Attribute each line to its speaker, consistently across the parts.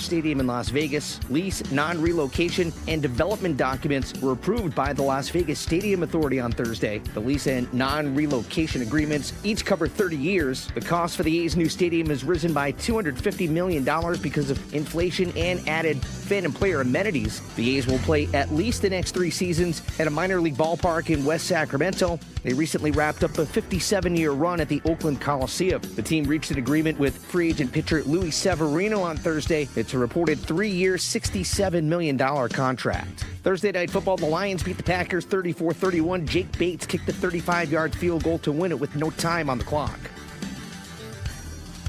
Speaker 1: stadium in Las Vegas. Lease, non-relocation, and development documents were approved by the Las Vegas Stadium Authority on Thursday. The lease and non-relocation agreements each cover 30 years. The cost for the A's new stadium has risen by $250 million because of inflation and added fan and player amenities. The A's will play at least the next 3 seasons at a minor league ballpark in West Sacramento. They recently wrapped up a 57-year run at the Oakland Coliseum. The team reached an agreement with free agent pitcher Luis Severino on Thursday. It's a reported 3-year, $67 million contract. Thursday Night Football, the Lions beat the Packers 34-31. Jake Bates kicked a 35-yard field goal to win it with no time on the clock.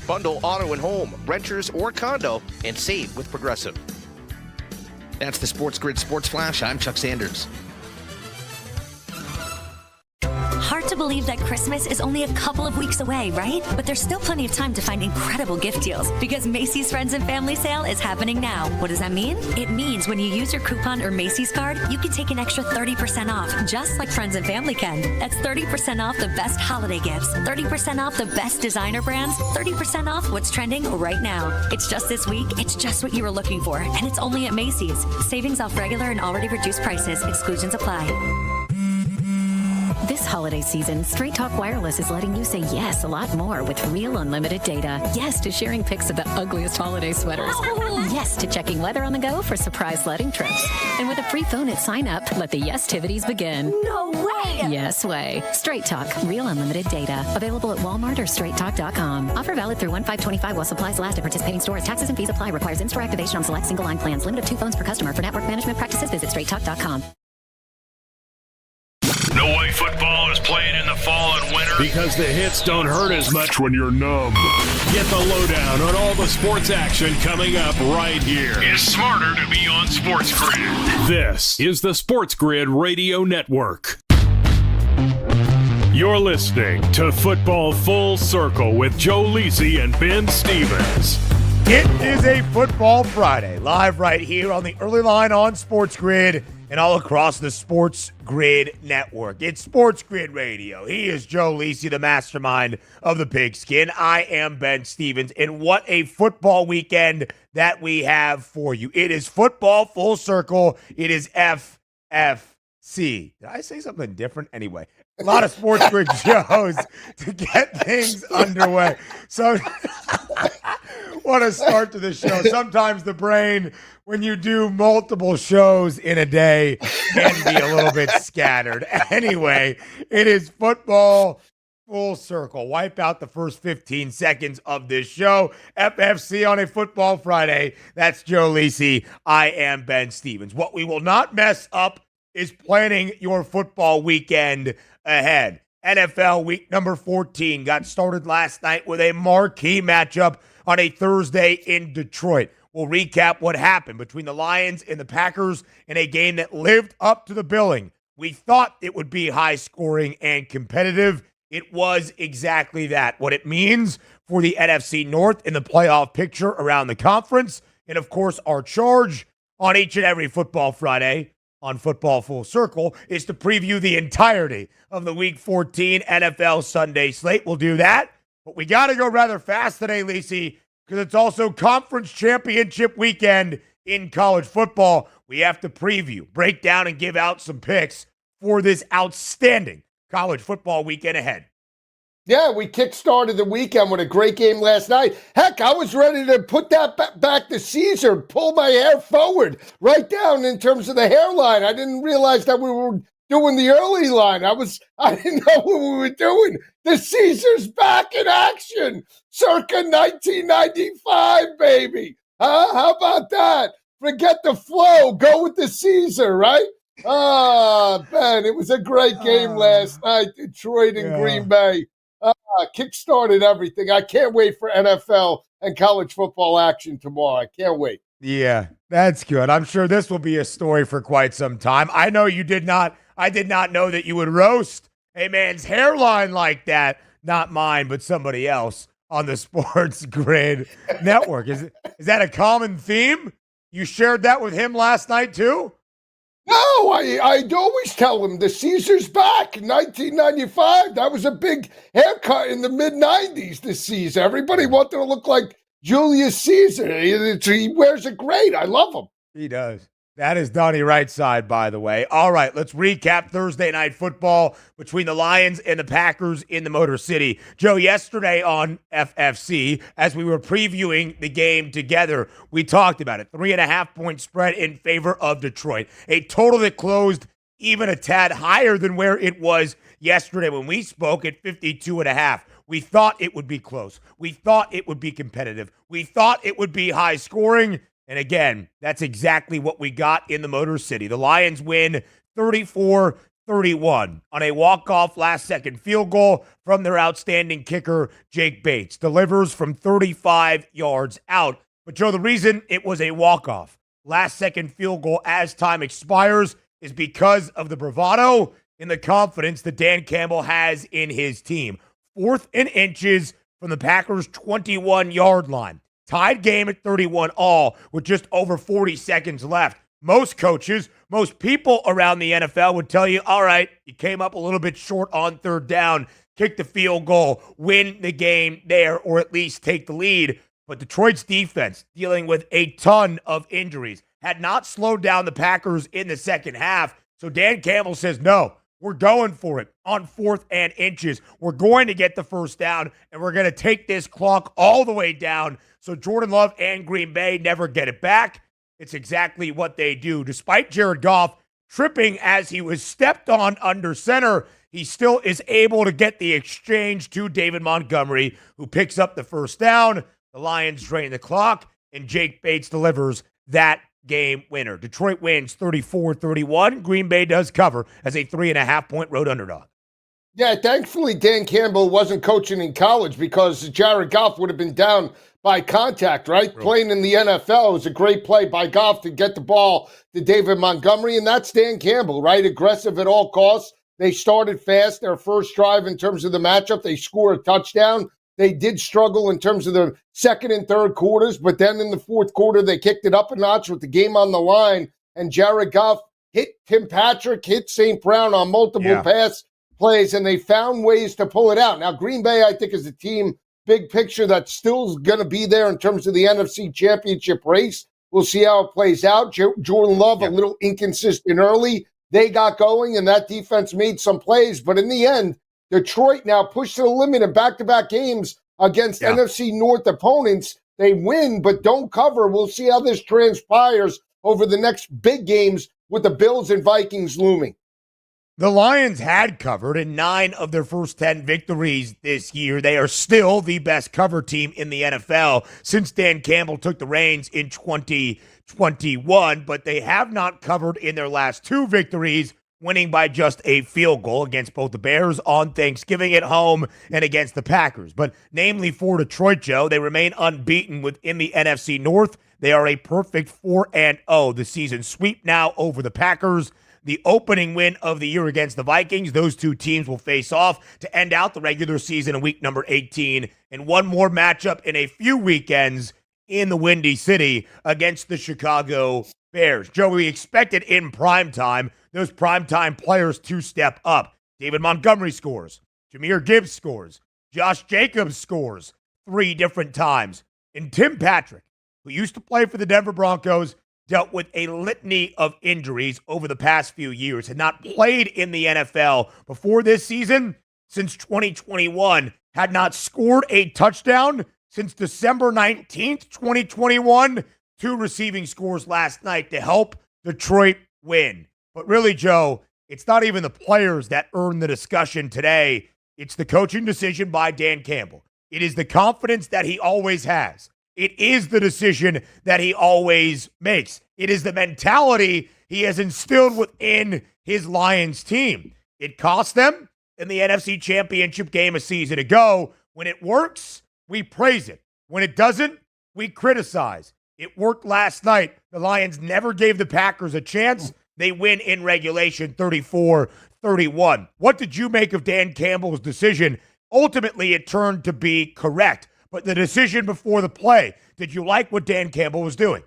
Speaker 1: Bundle auto and home, renters or condo, and save with Progressive. That's the SportsGrid Sports Flash. I'm Chuck Sanders.
Speaker 2: Hard to believe that Christmas is only a couple of weeks away, right? But there's still plenty of time to find incredible gift deals because Macy's Friends and Family Sale is happening now. What does that mean? It means when you use your coupon or Macy's card, you can take an extra 30% off, just like Friends and Family can. That's 30% off the best holiday gifts, 30% off the best designer brands, 30% off what's trending right now. It's just this week. It's just what you were looking for, and it's only at Macy's. Savings off regular and already reduced prices. Exclusions apply.
Speaker 3: This holiday season, Straight Talk Wireless is letting you say yes a lot more with real unlimited data. Yes to sharing pics of the ugliest holiday sweaters. Yes to checking weather on the go for surprise sledding trips. And with a free phone at sign up, let the yes-tivities begin.
Speaker 2: No way!
Speaker 3: Yes way. Straight Talk, real unlimited data. Available at Walmart or straighttalk.com. Offer valid through 1/5/25 while supplies last at participating stores. Taxes and fees apply. Requires in-store activation on select single line plans. Limit of 2 phones per customer. For network management practices, visit straighttalk.com.
Speaker 4: No way football is playing in the fall and winter
Speaker 5: because the hits don't hurt as much when you're numb. Get the lowdown on all the sports action coming up right here.
Speaker 4: It's smarter to be on SportsGrid.
Speaker 5: This is the SportsGrid Radio Network. You're listening to Football Full Circle with Joe Lisi and Ben Stevens.
Speaker 6: It is a Football Friday, live right here on the early line on SportsGrid and all across the SportsGrid network. It's SportsGrid Radio. He is Joe Lisi, the mastermind of the pigskin. I am Ben Stevens, and what a football weekend that we have for you. It is Football Full Circle. It is FFC. Did I say something different? Anyway, a lot of SportsGrid shows to get things underway. So what a start to the show. Sometimes the brain, when you do multiple shows in a day, can be a little bit scattered. Anyway, it is Football Full Circle. Wipe out the first 15 seconds of this show. FFC on a Football Friday. That's Joe Lisi. I am Ben Stevens. What we will not mess up is planning your football weekend ahead. NFL week number 14 got started last night with a marquee matchup on a Thursday in Detroit. We'll recap what happened between the Lions and the Packers in a game that lived up to the billing. We thought it would be high scoring and competitive. It was exactly that. What it means for the NFC North in the playoff picture around the conference. And of course, our charge on each and every Football Friday on Football Full Circle is to preview the entirety of the Week 14 NFL Sunday slate. We'll do that, but we got to go rather fast today, Lisi, because it's also Conference Championship weekend in college football. We have to preview, break down, and give out some picks for this outstanding college football weekend ahead.
Speaker 7: Yeah, we kick-started the weekend with a great game last night. Heck, I was ready to put that back to Caesar, pull my hair forward, right down in terms of the hairline. I didn't realize that we were doing the early line. I didn't know what we were doing. The Caesar's back in action, circa 1995, baby. How about that? Forget the flow. Go with the Caesar, right? Ben, it was a great game last night, Detroit and Green Bay. Kick-started everything. I can't wait for NFL and college football action tomorrow. I can't wait.
Speaker 6: Yeah, that's good. I'm sure this will be a story for quite some time. I know you did not. I did not know that you would roast a man's hairline like that. Not mine, but somebody else on the SportsGrid network. Is that a common theme? You shared that with him last night too?
Speaker 7: No, I'd always tell him the Caesar's back in 1995. That was a big haircut in the mid-90s, the Caesar. Everybody wanted to look like Julius Caesar. He wears it great. I love him.
Speaker 6: He does. That is Donnie Rightside, by the way. All right, let's recap Thursday night football between the Lions and the Packers in the Motor City. Joe, yesterday on FFC, as we were previewing the game together, we talked about it. 3.5-point spread in favor of Detroit. A total that closed even a tad higher than where it was yesterday when we spoke at 52.5. We thought it would be close. We thought it would be competitive. We thought it would be high scoring. And again, that's exactly what we got in the Motor City. The Lions win 34-31 on a walk-off last-second field goal from their outstanding kicker, Jake Bates. Delivers from 35 yards out. But, Joe, the reason it was a walk-off last-second field goal as time expires is because of the bravado and the confidence that Dan Campbell has in his team. 4th and inches from the Packers' 21-yard line. Tied game at 31 all with just over 40 seconds left. Most coaches, most people around the NFL would tell you, all right, you came up a little bit short on 3rd down, kick the field goal, win the game there, or at least take the lead. But Detroit's defense, dealing with a ton of injuries, had not slowed down the Packers in the second half. So Dan Campbell says, no, we're going for it on 4th and inches. We're going to get the first down, and we're going to take this clock all the way down so Jordan Love and Green Bay never get it back. It's exactly what they do. Despite Jared Goff tripping as he was stepped on under center, he still is able to get the exchange to David Montgomery, who picks up the first down. The Lions drain the clock, and Jake Bates delivers that game winner. Detroit wins 34-31. Green Bay does cover as a 3.5-point road underdog.
Speaker 7: Yeah, thankfully Dan Campbell wasn't coaching in college because Jared Goff would have been down by contact, right? True. Playing in the NFL was a great play by Goff to get the ball to David Montgomery, and that's Dan Campbell, right? Aggressive at all costs. They started fast. Their first drive in terms of the matchup, they score a touchdown. They did struggle in terms of the second and third quarters, but then in the fourth quarter, they kicked it up a notch with the game on the line, and Jared Goff hit Tim Patrick, hit St. Brown on multiple pass plays, and they found ways to pull it out. Now, Green Bay, I think, is a team, big picture, that's still going to be there in terms of the NFC Championship race. We'll see how it plays out. Jordan Love, a little inconsistent early. They got going, and that defense made some plays. But in the end, Detroit now pushed to the limit in back-to-back games against NFC North opponents. They win, but don't cover. We'll see how this transpires over the next big games with the Bills and Vikings looming.
Speaker 6: The Lions had covered in 9 of their first 10 victories this year. They are still the best cover team in the NFL since Dan Campbell took the reins in 2021, but they have not covered in their last 2 victories, winning by just a field goal against both the Bears on Thanksgiving at home and against the Packers. But namely for Detroit, Joe, they remain unbeaten within the NFC North. They are a perfect 4-0. The season sweep now over the Packers. The opening win of the year against the Vikings. Those 2 teams will face off to end out the regular season in week number 18. And one more matchup in a few weekends in the Windy City against the Chicago Bears. Joe, we expected in primetime those primetime players to step up. David Montgomery scores. Jahmyr Gibbs scores. Josh Jacobs scores 3 different times. And Tim Patrick, who used to play for the Denver Broncos, dealt with a litany of injuries over the past few years, had not played in the NFL before this season since 2021, had not scored a touchdown since December 19th, 2021, 2 receiving scores last night to help Detroit win. But really, Joe, it's not even the players that earn the discussion today. It's the coaching decision by Dan Campbell. It is the confidence that he always has. It is the decision that he always makes. It is the mentality he has instilled within his Lions team. It cost them in the NFC Championship game a season ago. When it works, we praise it. When it doesn't, we criticize. It worked last night. The Lions never gave the Packers a chance. They win in regulation 34-31. What did you make of Dan Campbell's decision? Ultimately, it turned to be correct. But the decision before the play, did you like what Dan Campbell was doing?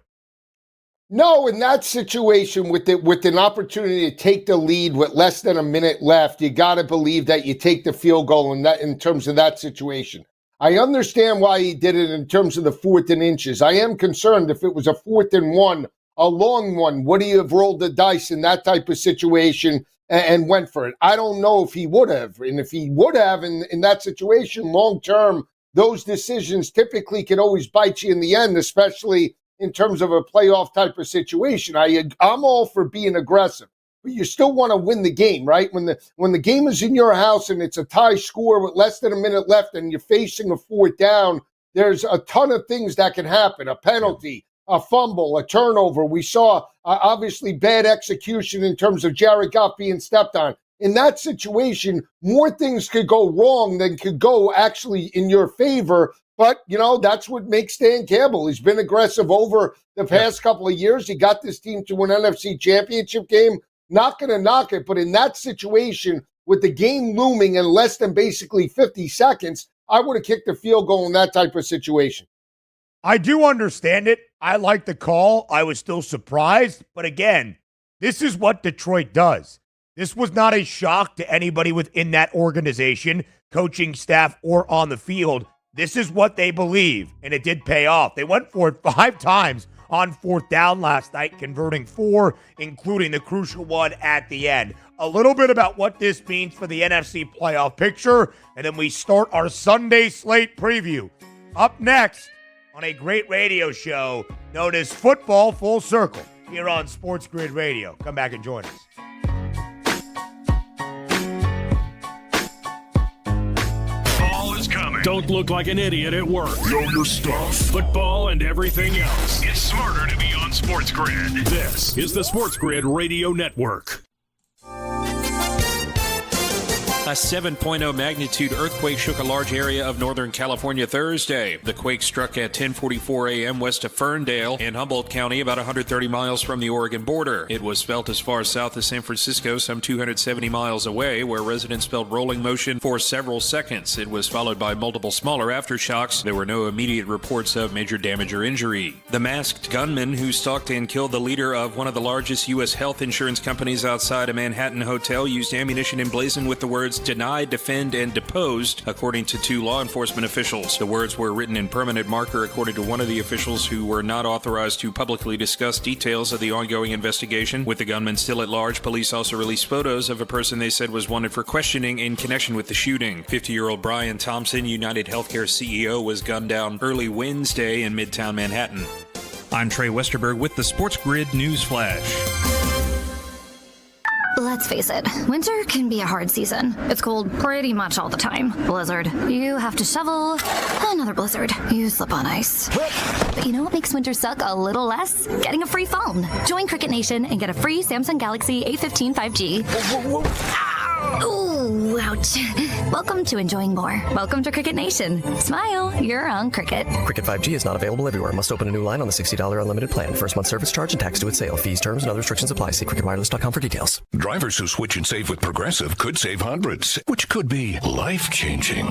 Speaker 7: No, in that situation with an opportunity to take the lead with less than a minute left, you got to believe that you take the field goal in terms of that situation. I understand why he did it in terms of the 4th and inches. I am concerned if it was a 4th and 1, a long one, would he have rolled the dice in that type of situation and went for it? I don't know if he would have. And if he would have in that situation, long term, those decisions typically can always bite you in the end, especially in terms of a playoff type of situation. I'm all for being aggressive, but you still want to win the game, right? When the game is in your house and it's a tie score with less than a minute left and you're facing a 4th down, there's a ton of things that can happen. A penalty, a fumble, a turnover. We saw obviously bad execution in terms of Jared Goff being stepped on. In that situation, more things could go wrong than could go actually in your favor. But, that's what makes Dan Campbell. He's been aggressive over the past couple of years. He got this team to an NFC championship game. Not going to knock it, but in that situation, with the game looming in less than basically 50 seconds, I would have kicked the field goal in that type of situation.
Speaker 6: I do understand it. I like the call. I was still surprised. But again, this is what Detroit does. This was not a shock to anybody within that organization, coaching staff, or on the field. This is what they believe, and it did pay off. They went for it 5 times on 4th down last night, converting 4, including the crucial one at the end. A little bit about what this means for the NFC playoff picture, and then we start our Sunday slate preview. Up next on a great radio show known as Football Full Circle here on SportsGrid Radio. Come back and join us.
Speaker 5: Don't look like an idiot at work.
Speaker 4: Know your stuff.
Speaker 5: Football and everything else.
Speaker 4: It's smarter to be on SportsGrid.
Speaker 5: This is the SportsGrid Radio Network.
Speaker 8: A 7.0 magnitude earthquake shook a large area of Northern California Thursday. The quake struck at 10:44 a.m. west of Ferndale in Humboldt County, about 130 miles from the Oregon border. It was felt as far south as San Francisco, some 270 miles away, where residents felt rolling motion for several seconds. It was followed by multiple smaller aftershocks. There were no immediate reports of major damage or injury. The masked gunman who stalked and killed the leader of one of the largest U.S. health insurance companies outside a Manhattan hotel used ammunition emblazoned with the words "deny, defend, and deposed," according to 2 law enforcement officials. The words were written in permanent marker, according to one of the officials, who were not authorized to publicly discuss details of the ongoing investigation. With the gunman still at large, police also released photos of a person they said was wanted for questioning in connection with the shooting. 50-year-old Brian Thompson, United Healthcare CEO, was gunned down early Wednesday in Midtown Manhattan. I'm Trey Westerberg with the SportsGrid News Flash.
Speaker 9: Let's face it, winter can be a hard season. It's cold pretty much all the time. Blizzard. You have to shovel. Another blizzard. You slip on ice. But you know what makes winter suck a little less? Getting a free phone. Join Cricket Nation and get a free Samsung Galaxy A15 5G. Ooh, ouch. Welcome to enjoying more. Welcome to Cricket Nation. Smile, you're on Cricket.
Speaker 10: Cricket 5G is not available everywhere. Must open a new line on the $60 unlimited plan. First month service charge and tax due at sale. Fees, terms, and other restrictions apply. See cricketwireless.com for details.
Speaker 11: Drivers who switch and save with Progressive could save hundreds, which could be life-changing.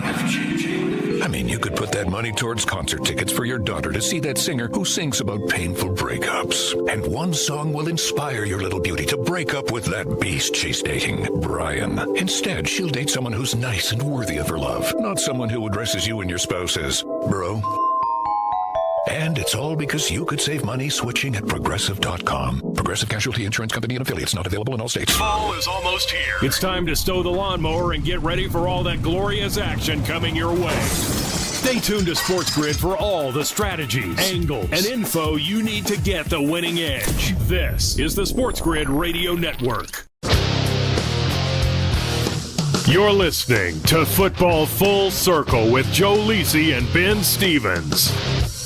Speaker 11: I mean, you could put that money towards concert tickets for your daughter to see that singer who sings about painful breakups. And one song will inspire your little beauty to break up with that beast she's dating, Brian. Instead, she'll date someone who's nice and worthy of her love, not someone who addresses you and your spouse as bro. And it's all because you could save money switching at Progressive.com. Progressive Casualty Insurance Company and affiliates, not available in all states.
Speaker 4: Fall is almost here.
Speaker 5: It's time to stow the lawnmower and get ready for all that glorious action coming your way. Stay tuned to SportsGrid for all the strategies, angles, and info you need to get the winning edge. This is the SportsGrid Radio Network. You're listening to Football Full Circle with Joe Lisi and Ben Stevens.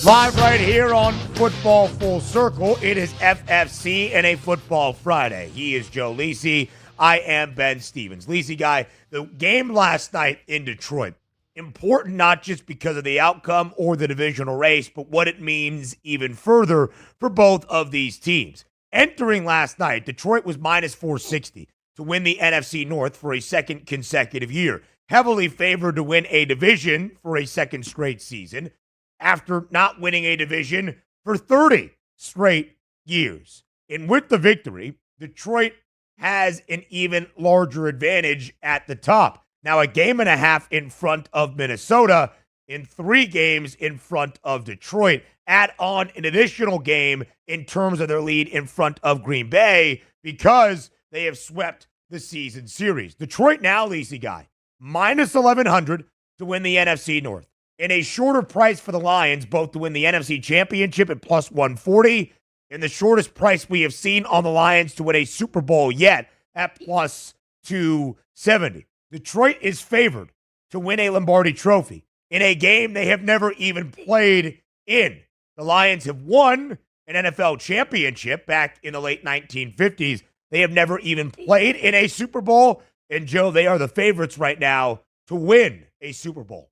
Speaker 6: Live right here on Football Full Circle. It is FFC and a Football Friday. He is Joe Lisi. I am Ben Stevens. Lisi guy, the game last night in Detroit, important not just because of the outcome or the divisional race, but what it means even further for both of these teams. Entering last night, Detroit was minus 460 to win the NFC North for a second consecutive year. Heavily favored to win a division for a second straight season after not winning a division for 30 straight years. And with the victory, Detroit has an even larger advantage at the top. Now, a game and a half in front of Minnesota, in 3 games in front of Detroit. Add on an additional game in terms of their lead in front of Green Bay because they have swept the season series. Detroit now, Lacey Guy, minus 1,100 to win the NFC North. In a shorter price for the Lions, both to win the NFC Championship at plus 140, and the shortest price we have seen on the Lions to win a Super Bowl yet at plus 270. Detroit is favored to win a Lombardi Trophy in a game they have never even played in. The Lions have won an NFL championship back in the late 1950s. They have never even played in a Super Bowl. And, Joe, they are the favorites right now to win a Super Bowl.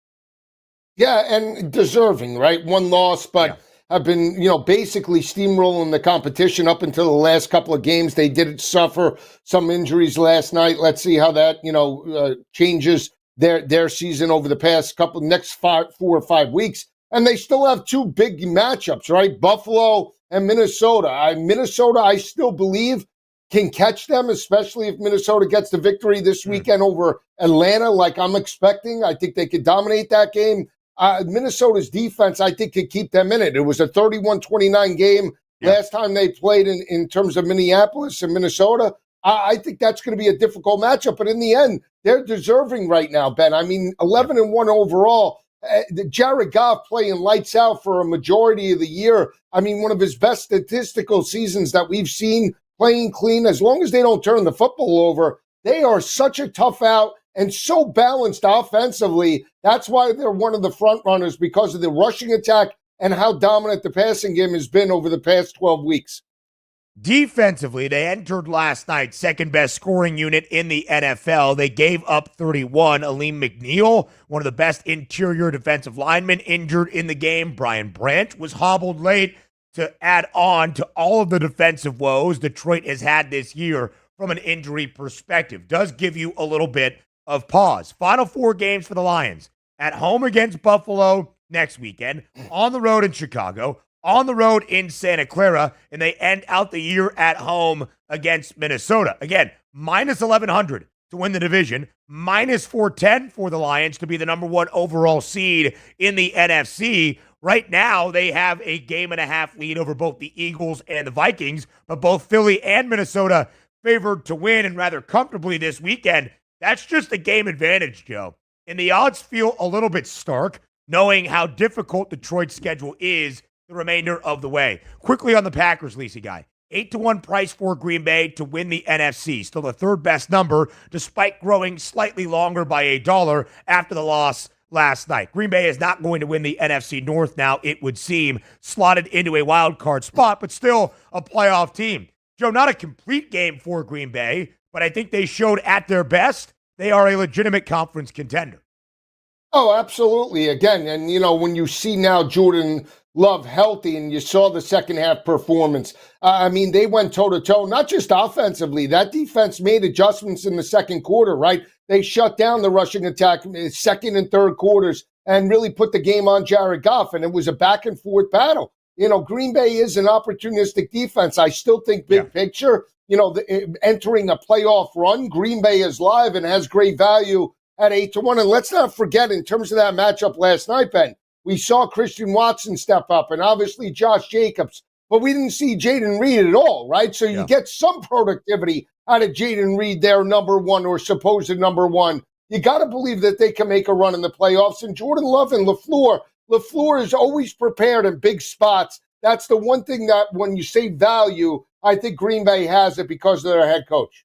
Speaker 7: Yeah, and deserving, right? One loss, but have been, basically steamrolling the competition up until the last couple of games. They did suffer some injuries last night. Let's see how that, changes their season over the next 4 or 5 weeks. And they still have 2 big matchups, right? Buffalo and Minnesota. Minnesota, I still believe, can catch them, especially if Minnesota gets the victory this weekend over Atlanta like I'm expecting. I think they could dominate that game. Minnesota's defense, I think, could keep them in it. It was a 31-29 game last time they played in terms of Minneapolis and Minnesota. I think that's going to be a difficult matchup. But in the end, they're deserving right now, Ben. 11-1 overall. Jared Goff playing lights out for a majority of the year. One of his best statistical seasons that we've seen, playing clean. As long as they don't turn the football over, they are such a tough out and so balanced offensively. That's why they're one of the front runners, because of the rushing attack and how dominant the passing game has been over the past 12 weeks.
Speaker 6: Defensively, they entered last night second best scoring unit in the NFL. They gave up 31. Aleem McNeil, one of the best interior defensive linemen, injured in the game. Brian Branch was hobbled late to add on to all of the defensive woes Detroit has had this year from an injury perspective. Does give you a little bit of pause. Final 4 games for the Lions. At home against Buffalo next weekend, on the road in Chicago, on the road in Santa Clara, and they end out the year at home against Minnesota. Again, minus 1,100 to win the division, minus 410 for the Lions to be the number 1 overall seed in the NFC. Right now, they have a 1.5 game lead over both the Eagles and the Vikings, but both Philly and Minnesota favored to win, and rather comfortably this weekend. That's just a game advantage, Joe. And the odds feel a little bit stark, knowing how difficult Detroit's schedule is the remainder of the way. Quickly on the Packers, Lacey Guy. 8-1 price for Green Bay to win the NFC. Still the 3rd best number, despite growing slightly longer by $1 after the loss last night. Green Bay is not going to win the NFC North now, it would seem, slotted into a wild card spot, but still a playoff team. Joe, not a complete game for Green Bay, but I think they showed at their best they are a legitimate conference contender.
Speaker 7: Oh, absolutely. Again, and when you see now Jordan Love healthy and you saw the second half performance, they went toe-to-toe, not just offensively. That defense made adjustments in the second quarter, right? They shut down the rushing attack in second and third quarters and really put the game on Jared Goff, and it was a back-and-forth battle. Green Bay is an opportunistic defense. I still think big picture, entering a playoff run, Green Bay is live and has great value at 8-1. And let's not forget, in terms of that matchup last night, Ben, we saw Christian Watson step up and obviously Josh Jacobs, but we didn't see Jaden Reed at all, right? So you get some productivity out of Jaden Reed, their number 1 or supposed number 1. You got to believe that they can make a run in the playoffs. And Jordan Love and LaFleur is always prepared in big spots. That's the one thing that when you say value, I think Green Bay has it because of their head coach.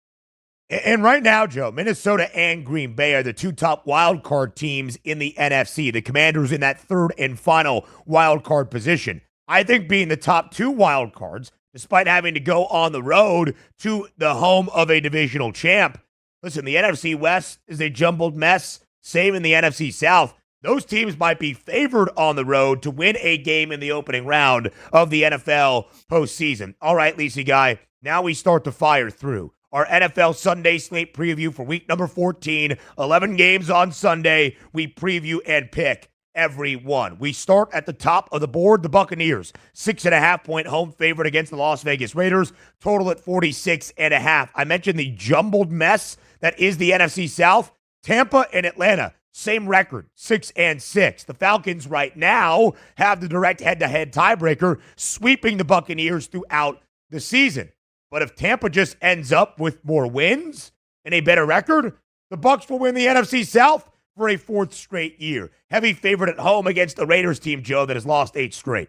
Speaker 6: And right now, Joe, Minnesota and Green Bay are the 2 top wild card teams in the NFC. The Commanders in that 3rd and final wild card position. I think being the top 2 wild cards, despite having to go on the road to the home of a divisional champ. Listen, the NFC West is a jumbled mess. Same in the NFC South. Those teams might be favored on the road to win a game in the opening round of the NFL postseason. All right, Lacey Guy, now we start to fire through our NFL Sunday slate preview for week number 14. 11 games on Sunday. We preview and pick every one. We start at the top of the board, the Buccaneers. 6.5-point home favorite against the Las Vegas Raiders. Total at 46.5. I mentioned the jumbled mess that is the NFC South. Tampa and Atlanta same record, 6-6. The Falcons right now have the direct head-to-head tiebreaker, sweeping the Buccaneers throughout the season. But if Tampa just ends up with more wins and a better record, the Bucs will win the NFC South for a 4th straight year. Heavy favorite at home against the Raiders team, Joe, that has lost 8 straight.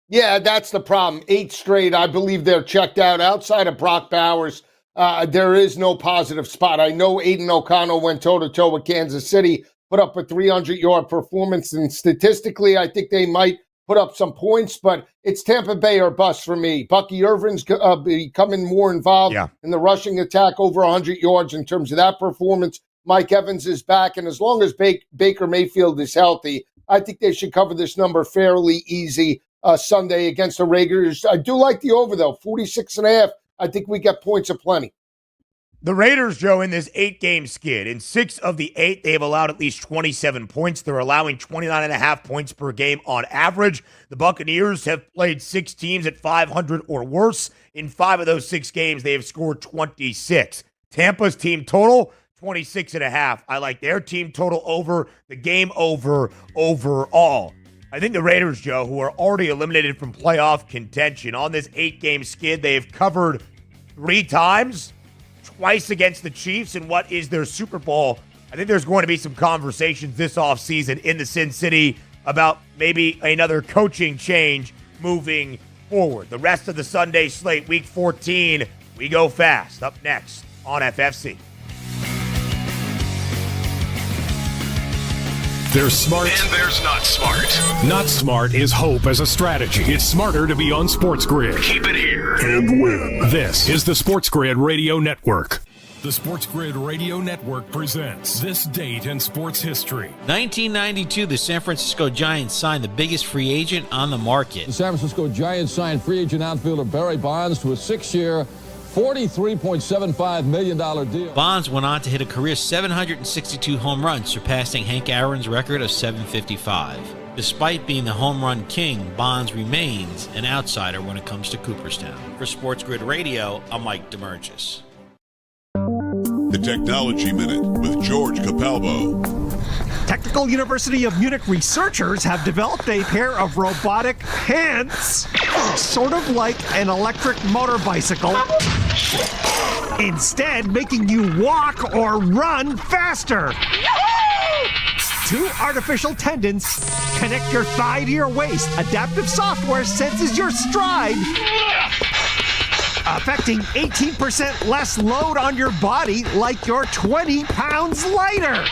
Speaker 7: Yeah, that's the problem. 8 straight. I believe they're checked out. Outside of Brock Bowers, there is no positive spot. I know Aiden O'Connell went toe-to-toe with Kansas City, put up a 300-yard performance, and statistically, I think they might put up some points, but it's Tampa Bay or bust for me. Bucky Irvin's becoming more involved in the rushing attack, over 100 yards in terms of that performance. Mike Evans is back, and as long as Baker Mayfield is healthy, I think they should cover this number fairly easy Sunday against the Raiders. I do like the over, though, 46.5. I think we get points aplenty.
Speaker 6: The Raiders, Joe, in this 8-game skid, in 6 of the 8, they have allowed at least 27 points. They're allowing 29.5 points per game on average. The Buccaneers have played 6 teams at 500 or worse. In 5 of those 6 games, they have scored 26. Tampa's team total, 26.5. I like their team total over, the game over overall. I think the Raiders, Joe, who are already eliminated from playoff contention, on this 8-game skid, they have covered 3 times, twice against the Chiefs in what is their Super Bowl. I think there's going to be some conversations this offseason in the Sin City about maybe another coaching change moving forward. The rest of the Sunday slate, Week 14, we go fast. Up next on FFC.
Speaker 5: There's smart.
Speaker 4: And there's not smart.
Speaker 5: Not smart is hope as a strategy. It's smarter to be on SportsGrid.
Speaker 4: Keep it here and win.
Speaker 5: This is the SportsGrid Radio Network. The SportsGrid Radio Network presents This Date in Sports History.
Speaker 12: 1992, the San Francisco Giants signed the biggest free agent on the market.
Speaker 13: The San Francisco Giants signed free agent outfielder Barry Bonds to a 6-year, $43.75 million deal.
Speaker 12: Bonds went on to hit a career 762 home runs, surpassing Hank Aaron's record of 755. Despite being the home run king, Bonds remains an outsider when it comes to Cooperstown. For SportsGrid Radio, I'm Mike DeMurgis.
Speaker 14: The Technology Minute with George Capalbo.
Speaker 15: Technical University of Munich researchers have developed a pair of robotic hands, sort of like an electric motor bicycle, instead making you walk or run faster. 2 artificial tendons connect your thigh to your waist. Adaptive software senses your stride, affecting 18% less load on your body, like you're 20 pounds lighter.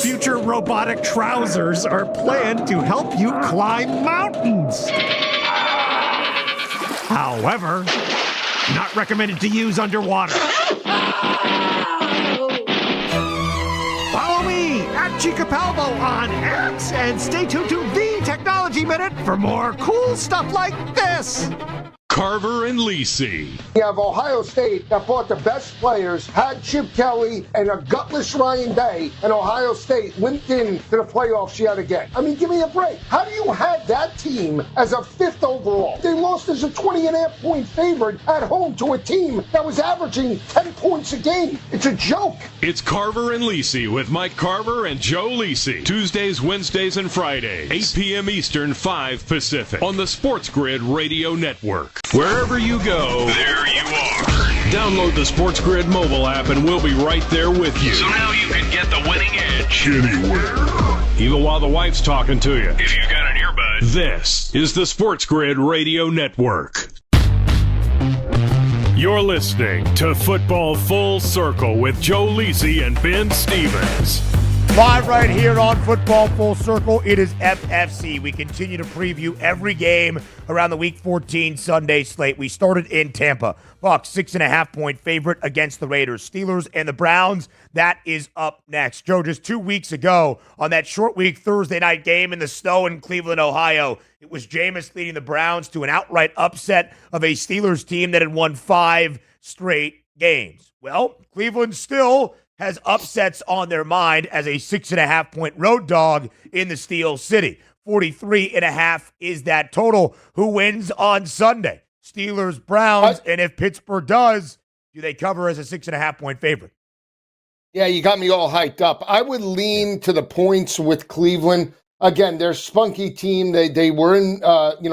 Speaker 15: Future robotic trousers are planned to help you climb mountains. However, not recommended to use underwater. Follow me at Chicapalvo on X and stay tuned to The Technology Minute for more cool stuff like this.
Speaker 5: Carver and Lisi.
Speaker 7: You have Ohio State that brought the best players, had Chip Kelly and a gutless Ryan Day, and Ohio State limped in to the playoffs yet again. I mean, give me a break. How do you have that team as a 5th overall? They lost as a 20.5-point favorite at home to a team that was averaging 10 points a game. It's a joke.
Speaker 5: It's Carver and Lisi with Mike Carver and Joe Lisi. Tuesdays, Wednesdays, and Fridays, 8 p.m. Eastern, 5 Pacific, on the SportsGrid Radio Network. Wherever you go,
Speaker 4: there you are.
Speaker 5: Download the SportsGrid mobile app and we'll be right there with you.
Speaker 4: So now you can get the winning edge anywhere.
Speaker 5: Even while the wife's talking to you.
Speaker 4: If you got an earbud.
Speaker 5: This is the SportsGrid Radio Network. You're listening to Football Full Circle with Joe Lisi and Ben Stevens.
Speaker 6: Live right here on Football Full Circle, it is FFC. We continue to preview every game around the Week 14 Sunday slate. We started in Tampa. Bucs 6.5-point favorite against the Raiders. Steelers and the Browns, that is up next. Joe, just 2 weeks ago on that short week Thursday night game in the snow in Cleveland, Ohio, it was Jameis leading the Browns to an outright upset of a Steelers team that had won 5 straight games. Well, Cleveland still has upsets on their mind as a 6.5-point road dog in the Steel City. 43.5 is that total. Who wins on Sunday? Steelers, Browns, and if Pittsburgh does, do they cover as a 6.5-point favorite?
Speaker 7: Yeah, you got me all hyped up. I would lean to the points with Cleveland. Again, they're a spunky team. They were in,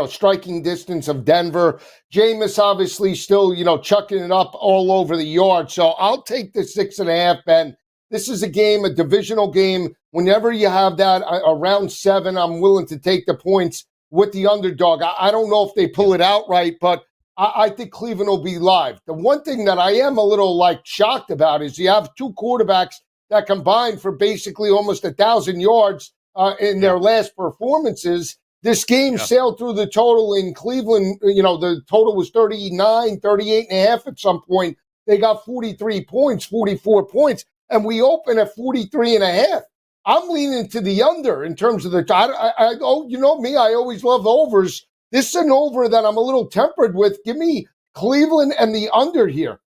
Speaker 7: striking distance of Denver. Jameis obviously still, chucking it up all over the yard. So I'll take the 6.5, Ben. This is a divisional game. Whenever you have that around 7, I'm willing to take the points with the underdog. I don't know if they pull it outright, but I think Cleveland will be live. The one thing that I am a little shocked about is you have two quarterbacks that combined for basically almost 1,000 yards in their last performances. This game sailed through the total in Cleveland. The total was 38.5 at some point. They got 43 points, 44 points, and we open at 43.5. I'm leaning to the under in terms of you know me, I always love overs. This is an over that I'm a little tempered with. Give me Cleveland and the under here.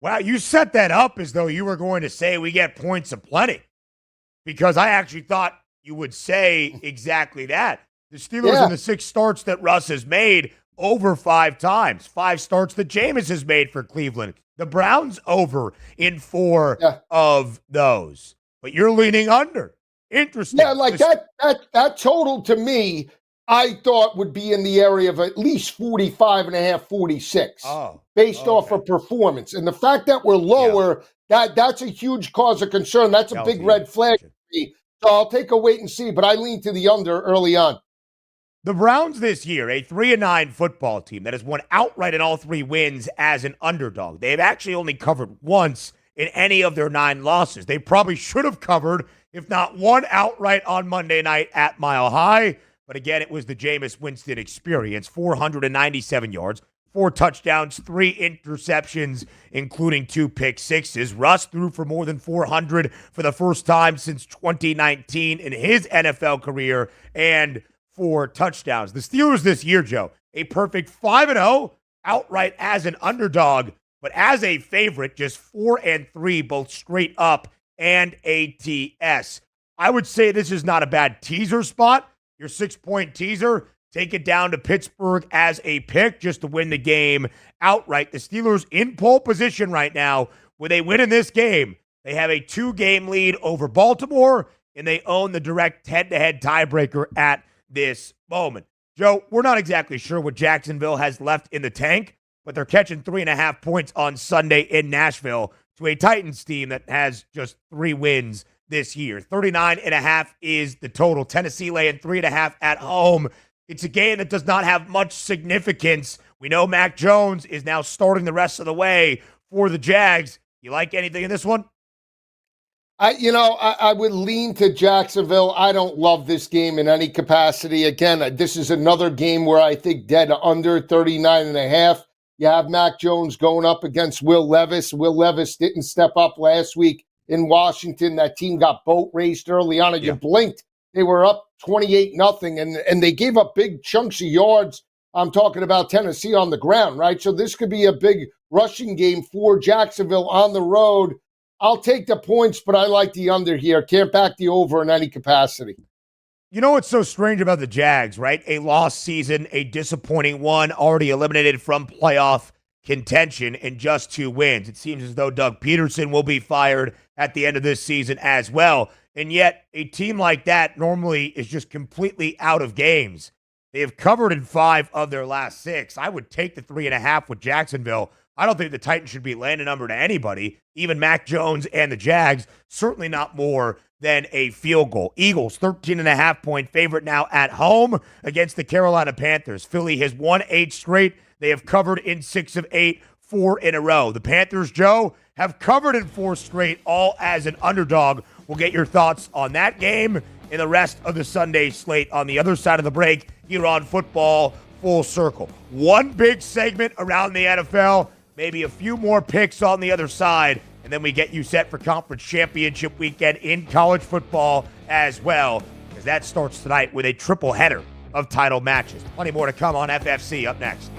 Speaker 6: Wow, you set that up as though you were going to say we get points aplenty, because I actually thought you would say exactly that. The Steelers in the 6 starts that Russ has made over 5 times, 5 starts that Jameis has made for Cleveland. The Browns over in 4 of those. But you're leaning under. Interesting.
Speaker 7: Yeah, that total to me, I thought would be in the area of at least 45.5, 46, based off of performance. And the fact that we're lower, that's a huge cause of concern. That's a big red flag for me. So I'll take a wait and see, but I lean to the under early on.
Speaker 6: The Browns this year, a 3-9 football team that has won outright in all 3 wins as an underdog. They've actually only covered once in any of their 9 losses. They probably should have covered, if not won outright on Monday night at Mile High. But again, it was the Jameis Winston experience. 497 yards, 4 touchdowns, 3 interceptions, including 2 pick sixes. Russ threw for more than 400 for the first time since 2019 in his NFL career, and 4 touchdowns. The Steelers this year, Joe, a perfect 5-0 outright as an underdog, but as a favorite, just 4-3, both straight up and ATS. I would say this is not a bad teaser spot. Your 6-point teaser, take it down to Pittsburgh as a pick just to win the game outright. The Steelers in pole position right now. When they win in this game, they have a 2-game lead over Baltimore, and they own the direct head-to-head tiebreaker at this moment. Joe, we're not exactly sure what Jacksonville has left in the tank, but they're catching 3.5 points on Sunday in Nashville to a Titans team that has just 3 wins this year. 39.5 is the total. Tennessee laying 3.5 at home. It's a game that does not have much significance. We know Mac Jones is now starting the rest of the way for the Jags. You like anything in this one?
Speaker 7: I would lean to Jacksonville. I don't love this game in any capacity. Again, this is another game where I think dead under 39.5. You have Mac Jones going up against Will Levis. Will Levis didn't step up last week in Washington. That team got boat raced early on, and you blinked. They were up 28-0, and they gave up big chunks of yards. I'm talking about Tennessee on the ground, right? So this could be a big rushing game for Jacksonville on the road. I'll take the points, but I like the under here. Can't back the over in any capacity.
Speaker 6: You know what's so strange about the Jags, right? A lost season, a disappointing one, already eliminated from playoff contention in just 2 wins. It seems as though Doug Peterson will be fired at the end of this season as well. And yet, a team like that normally is just completely out of games. They have covered in 5 of their last 6. I would take the 3.5 with Jacksonville. I don't think the Titans should be laying a number to anybody, even Mac Jones and the Jags, certainly not more than a field goal. Eagles, 13.5-point favorite now at home against the Carolina Panthers. Philly has won 8 straight. They have covered in 6 of 8, 4 in a row. The Panthers, Joe, have covered in 4 straight, all as an underdog. We'll get your thoughts on that game and the rest of the Sunday slate on the other side of the break here on Football Full Circle. One big segment around the NFL, maybe a few more picks on the other side, and then we get you set for Conference Championship weekend in college football as well, because that starts tonight with a triple header of title matches. Plenty more to come on FFC up next.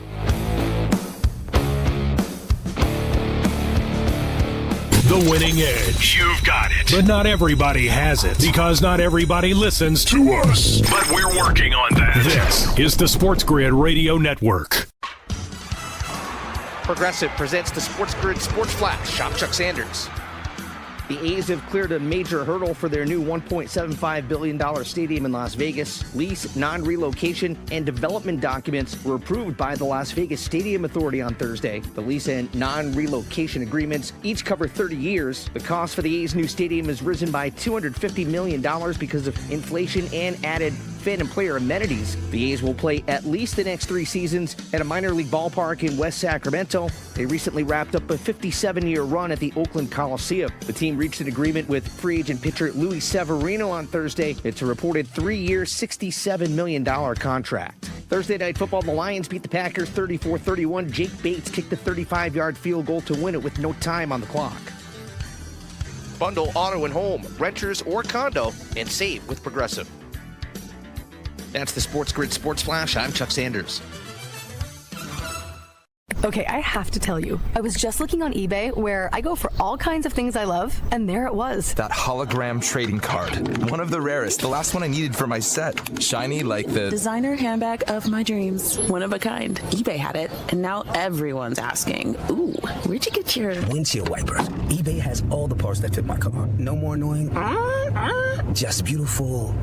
Speaker 5: The winning edge.
Speaker 4: You've got it.
Speaker 5: But not everybody has it, because not everybody listens to us.
Speaker 4: But we're working on that.
Speaker 5: This is the SportsGrid Radio Network.
Speaker 1: Progressive presents the SportsGrid Sports Flash. I'm Chuck Sanders. The A's have cleared a major hurdle for their new $1.75 billion stadium in Las Vegas. Lease, non-relocation, and development documents were approved by the Las Vegas Stadium Authority on Thursday. The lease and non-relocation agreements each cover 30 years. The cost for the A's new stadium has risen by $250 million because of inflation and added fan and player amenities. The A's will play at least the next 3 seasons at a minor league ballpark in West Sacramento. They recently wrapped up a 57-year run at the Oakland Coliseum. The team reached an agreement with free agent pitcher Luis Severino on Thursday. It's a reported 3-year, $67 million contract. Thursday Night Football, the Lions beat the Packers 34-31. Jake Bates kicked a 35-yard field goal to win it with no time on the clock. Bundle auto and home, renters or condo, and save with Progressive. That's the SportsGrid Sports Flash. I'm Chuck Sanders.
Speaker 16: Okay, I have to tell you, I was just looking on eBay where I go for all kinds of things I love, and there it was.
Speaker 17: That hologram trading card. One of the rarest. The last one I needed for my set. Shiny like the
Speaker 18: designer handbag of my dreams. One of a kind. eBay had it, and now everyone's asking, ooh, where'd you get your
Speaker 19: windshield wipers? eBay has all the parts that fit my car. No more annoying. Just beautiful.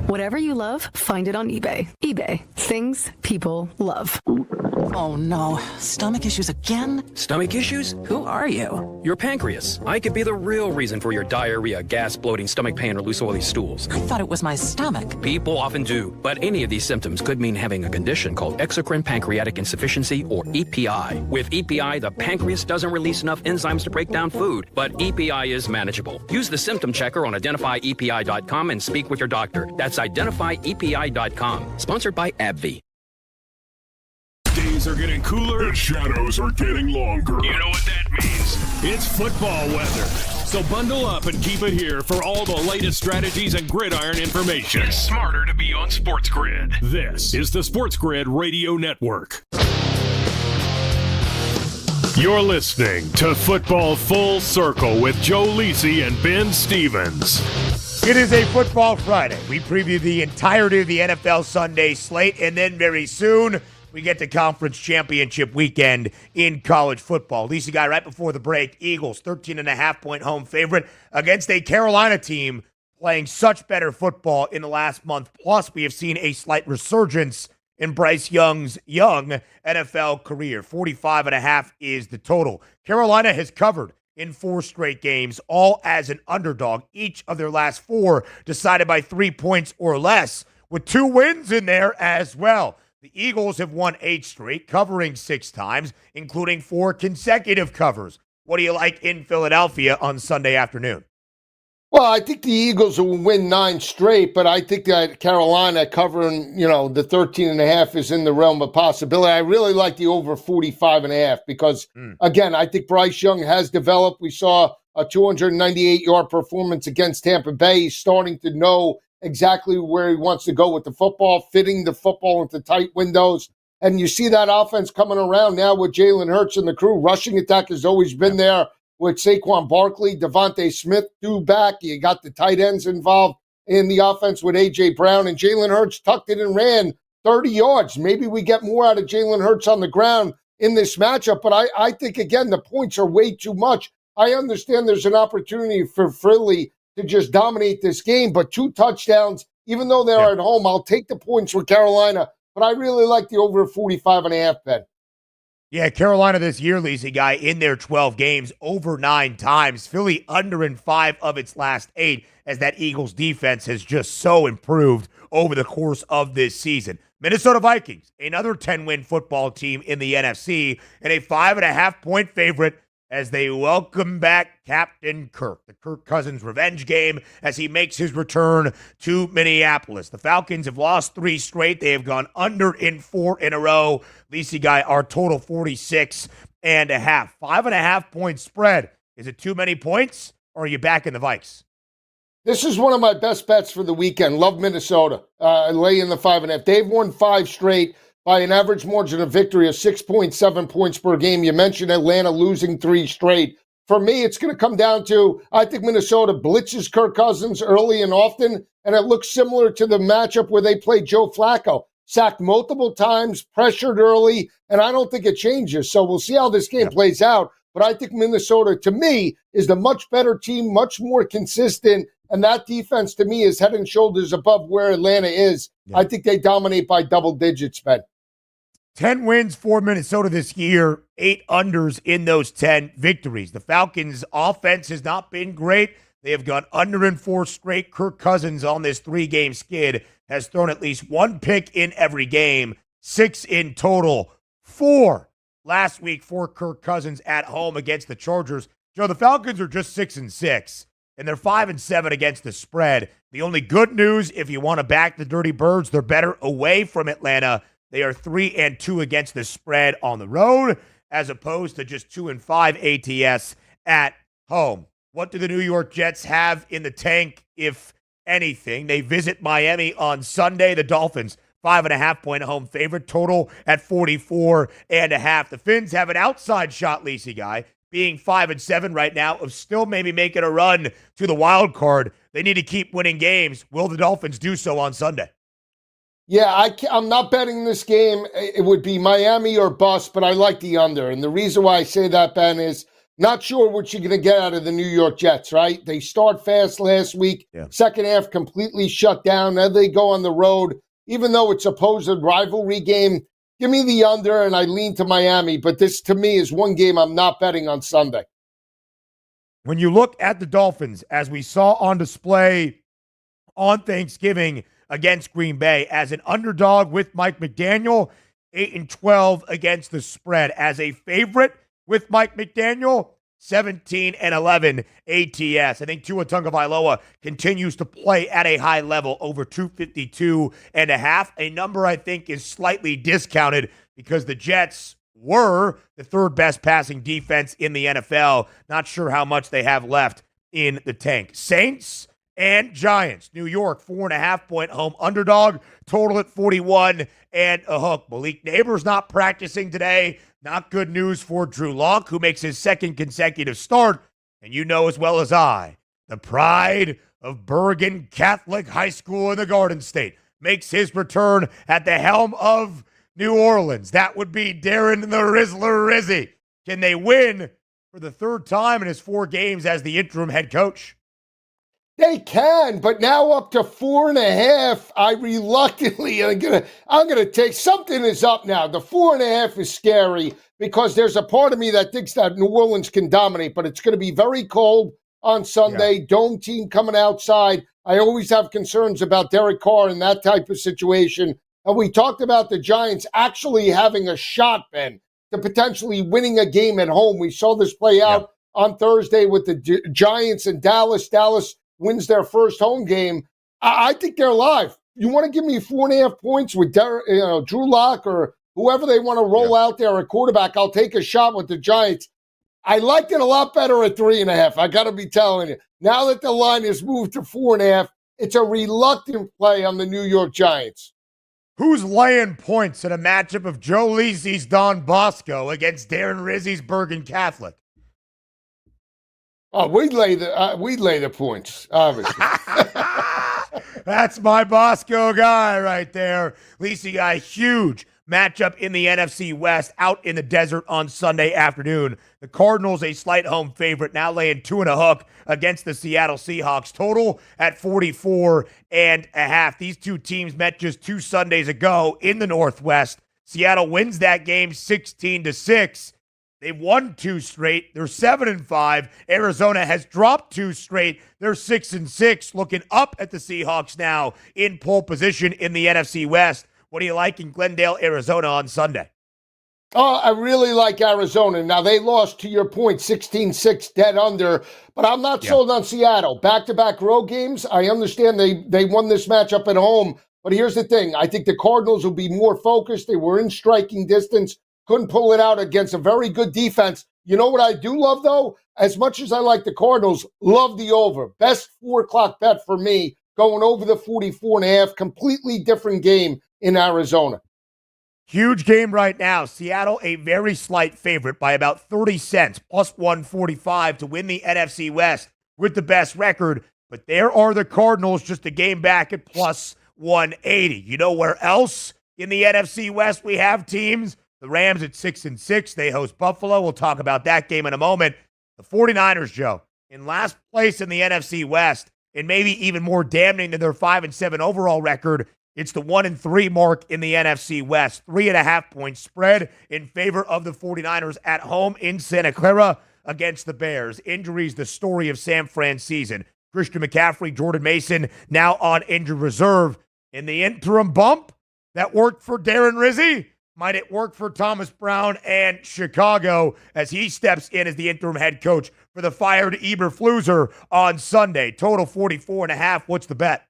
Speaker 16: Whatever you love, find it on eBay. eBay. Things people love.
Speaker 20: Oh no, stomach issues again?
Speaker 21: Stomach issues? Who are you? Your pancreas. I could be the real reason for your diarrhea, gas, bloating, stomach pain, or loose oily stools.
Speaker 20: I thought it was my stomach.
Speaker 21: People often do, but any of these symptoms could mean having a condition called exocrine pancreatic insufficiency, or EPI. With EPI, the pancreas doesn't release enough enzymes to break down food, but EPI is manageable. Use the symptom checker on identifyepi.com and speak with your doctor. That's identifyepi.com. Sponsored by AbbVie.
Speaker 5: Days are getting cooler.
Speaker 4: The shadows are getting longer.
Speaker 5: You know what that means. It's football weather. So bundle up and keep it here for all the latest strategies and gridiron information.
Speaker 4: It's smarter to be on SportsGrid.
Speaker 5: This is the SportsGrid Radio Network. You're listening to Football Full Circle with Joe Lisi and Ben Stevens.
Speaker 6: It is a Football Friday. We preview the entirety of the NFL Sunday slate, and then very soon we get to Conference Championship weekend in college football. Lisa guy, right before the break, Eagles 13.5-point home favorite against a Carolina team playing such better football in the last month. Plus, we have seen a slight resurgence in Bryce Young's young NFL career. 45.5 is the total. Carolina has covered in 4 straight games, all as an underdog. Each of their last 4 decided by 3 points or less, with 2 wins in there as well. The Eagles have won 8 straight, covering 6 times, including 4 consecutive covers. What do you like in Philadelphia on Sunday afternoon?
Speaker 7: Well, I think the Eagles will win 9 straight, but I think that Carolina covering, the 13.5 is in the realm of possibility. I really like the over 45.5 because, again, I think Bryce Young has developed. We saw a 298-yard performance against Tampa Bay. He's starting to know exactly where he wants to go with the football, fitting the football into tight windows. And you see that offense coming around now with Jalen Hurts and the crew. Rushing attack has always been there with Saquon Barkley, Devontae Smith, 2 back. You got the tight ends involved in the offense with A.J. Brown. And Jalen Hurts tucked it and ran 30 yards. Maybe we get more out of Jalen Hurts on the ground in this matchup. But I think, again, the points are way too much. I understand there's an opportunity for Philly to just dominate this game, but 2 touchdowns, even though they're at home, I'll take the points for Carolina, but I really like the over 45.5 bet.
Speaker 6: Yeah, Carolina this year, Lisa guy, in their 12 games, over 9 times. Philly under in 5 of its last 8, as that Eagles defense has just so improved over the course of this season. Minnesota Vikings, another 10-win football team in the NFC, and a 5.5-point favorite as they welcome back Captain Kirk, the Kirk Cousins revenge game, as he makes his return to Minneapolis. The Falcons have lost 3 straight. They have gone under in 4 in a row. Lisi guy, our total 46.5. 5.5-point spread. Is it too many points, or are you back in the Vikes?
Speaker 7: This is one of my best bets for the weekend. Love Minnesota. Lay in the 5.5. They've won 5 straight by an average margin of victory of 6.7 points per game. You mentioned Atlanta losing 3 straight. For me, it's going to come down to, I think Minnesota blitzes Kirk Cousins early and often, and it looks similar to the matchup where they played Joe Flacco. sacked multiple times, pressured early, and I don't think it changes. So we'll see how this game plays out. But I think Minnesota, to me, is the much better team, much more consistent, and that defense, to me, is head and shoulders above where Atlanta is. I think they dominate by double digits, Ben.
Speaker 6: 10 wins for Minnesota this year, 8 unders in those 10 victories. The Falcons' offense has not been great. They have gone under in 4 straight. Kirk Cousins on this 3-game skid has thrown at least 1 pick in every game, 6 in total, 4 last week for Kirk Cousins at home against the Chargers. Joe, the Falcons are just 6-6, and they're 5-7 against the spread. The only good news, if you want to back the Dirty Birds, they're better away from Atlanta. They are 3-2 against the spread on the road, as opposed to just 2-5 ATS at home. What do the New York Jets have in the tank, if anything? They visit Miami on Sunday. The Dolphins, 5.5-point home favorite, total at 44.5. The Finns have an outside shot, Lacey Guy, being 5-7 right now, of still maybe making a run to the wild card. They need to keep winning games. Will the Dolphins do so on Sunday?
Speaker 7: Yeah, I'm not betting this game. It would be Miami or bust, but I like the under. And the reason why I say that, Ben, is not sure what you're going to get out of the New York Jets, right? They start fast last week. Second half completely shut down. Now they go on the road. Even though it's a supposed rivalry game, give me the under, and I lean to Miami. But this, to me, is one game I'm not betting on Sunday.
Speaker 6: When you look at the Dolphins, as we saw on display on Thanksgiving against Green Bay, as an underdog with Mike McDaniel, 8-12 against the spread. As a favorite with Mike McDaniel, 17-11 ATS. I think Tua Tagovailoa continues to play at a high level, over 252.5. A number I think is slightly discounted because the Jets were the 3rd best passing defense in the NFL. Not sure how much they have left in the tank. Saints and Giants. New York, 4.5-point home underdog, total at 41 and a hook. Malik Neighbors not practicing today. Not good news for Drew Lock, who makes his 2nd consecutive start. And you know as well as I, the pride of Bergen Catholic High School in the Garden State makes his return at the helm of New Orleans. That would be Darren the Rizzler Rizzy. Can they win for the 3rd time in his 4 games as the interim head coach?
Speaker 7: They can, but now up to 4.5. I reluctantly I'm gonna take something is up now. The 4.5 is scary because there's a part of me that thinks that New Orleans can dominate, but it's going to be very cold on Sunday. Dome team coming outside. I always have concerns about Derek Carr in that type of situation. And we talked about the Giants actually having a shot, Ben, to potentially winning a game at home. We saw this play out on Thursday with the Giants and Dallas. Dallas wins their first home game. I think they're live. You want to give me 4.5 points with Drew Lock or whoever they want to roll out there at quarterback? I'll take a shot with the Giants. I liked it a lot better at 3.5. I got to be telling you. Now that the line has moved to 4.5, it's a reluctant play on the New York Giants.
Speaker 6: Who's laying points in a matchup of Joe Lisi's Don Bosco against Darren Rizzy's Bergen Catholic?
Speaker 7: Oh, we'd lay the points, obviously.
Speaker 6: That's my Bosco guy right there. Lisi guy, huge matchup in the NFC West out in the desert on Sunday afternoon. The Cardinals, a slight home favorite, now laying 2.5 against the Seattle Seahawks. Total at 44.5. These two teams met just 2 Sundays ago in the Northwest. Seattle wins that game 16-6. They've won 2 straight. They're 7-5. Arizona has dropped 2 straight. They're 6-6. Looking up at the Seahawks now in pole position in the NFC West. What do you like in Glendale, Arizona on Sunday?
Speaker 7: Oh, I really like Arizona. Now, they lost, to your point, 16-6 dead under, but I'm not sold on Seattle. Back-to-back road games. I understand they won this matchup at home, but here's the thing. I think the Cardinals will be more focused. They were in striking distance. Couldn't pull it out against a very good defense. You know what I do love, though? As much as I like the Cardinals, love the over. Best 4 o'clock bet for me, going over the 44.5. Completely different game in Arizona.
Speaker 6: Huge game right now. Seattle, a very slight favorite by about 30 cents, plus 145 to win the NFC West with the best record. But there are the Cardinals, just a game back at plus 180. You know where else In the NFC West, we have teams. The Rams at 6-6. They host Buffalo. We'll talk about that game in a moment. The 49ers, Joe, in last place in the NFC West, and maybe even more damning than their 5-7 overall record, it's the 1-3 mark in the NFC West. 3.5-point spread in favor of the 49ers at home in Santa Clara against the Bears. Injuries, the story of San Fran season. Christian McCaffrey, Jordan Mason, now on injured reserve. In the interim bump that worked for Darren Rizzi, might it work for Thomas Brown and Chicago as he steps in as the interim head coach for the fired Eberflus on Sunday? Total 44.5. What's the bet?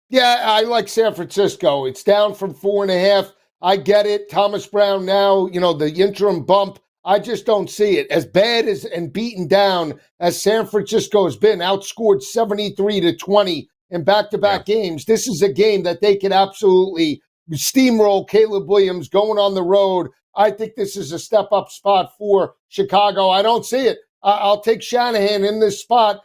Speaker 7: Yeah, I like San Francisco. It's down from 4.5. I get it. Thomas Brown now, the interim bump. I just don't see it. As bad as and beaten down as San Francisco has been, outscored 73-20 in back-to-back games, this is a game that they can absolutely steamroll Caleb Williams going on the road. I think this is a step-up spot for Chicago. I don't see it. I'll take Shanahan in this spot.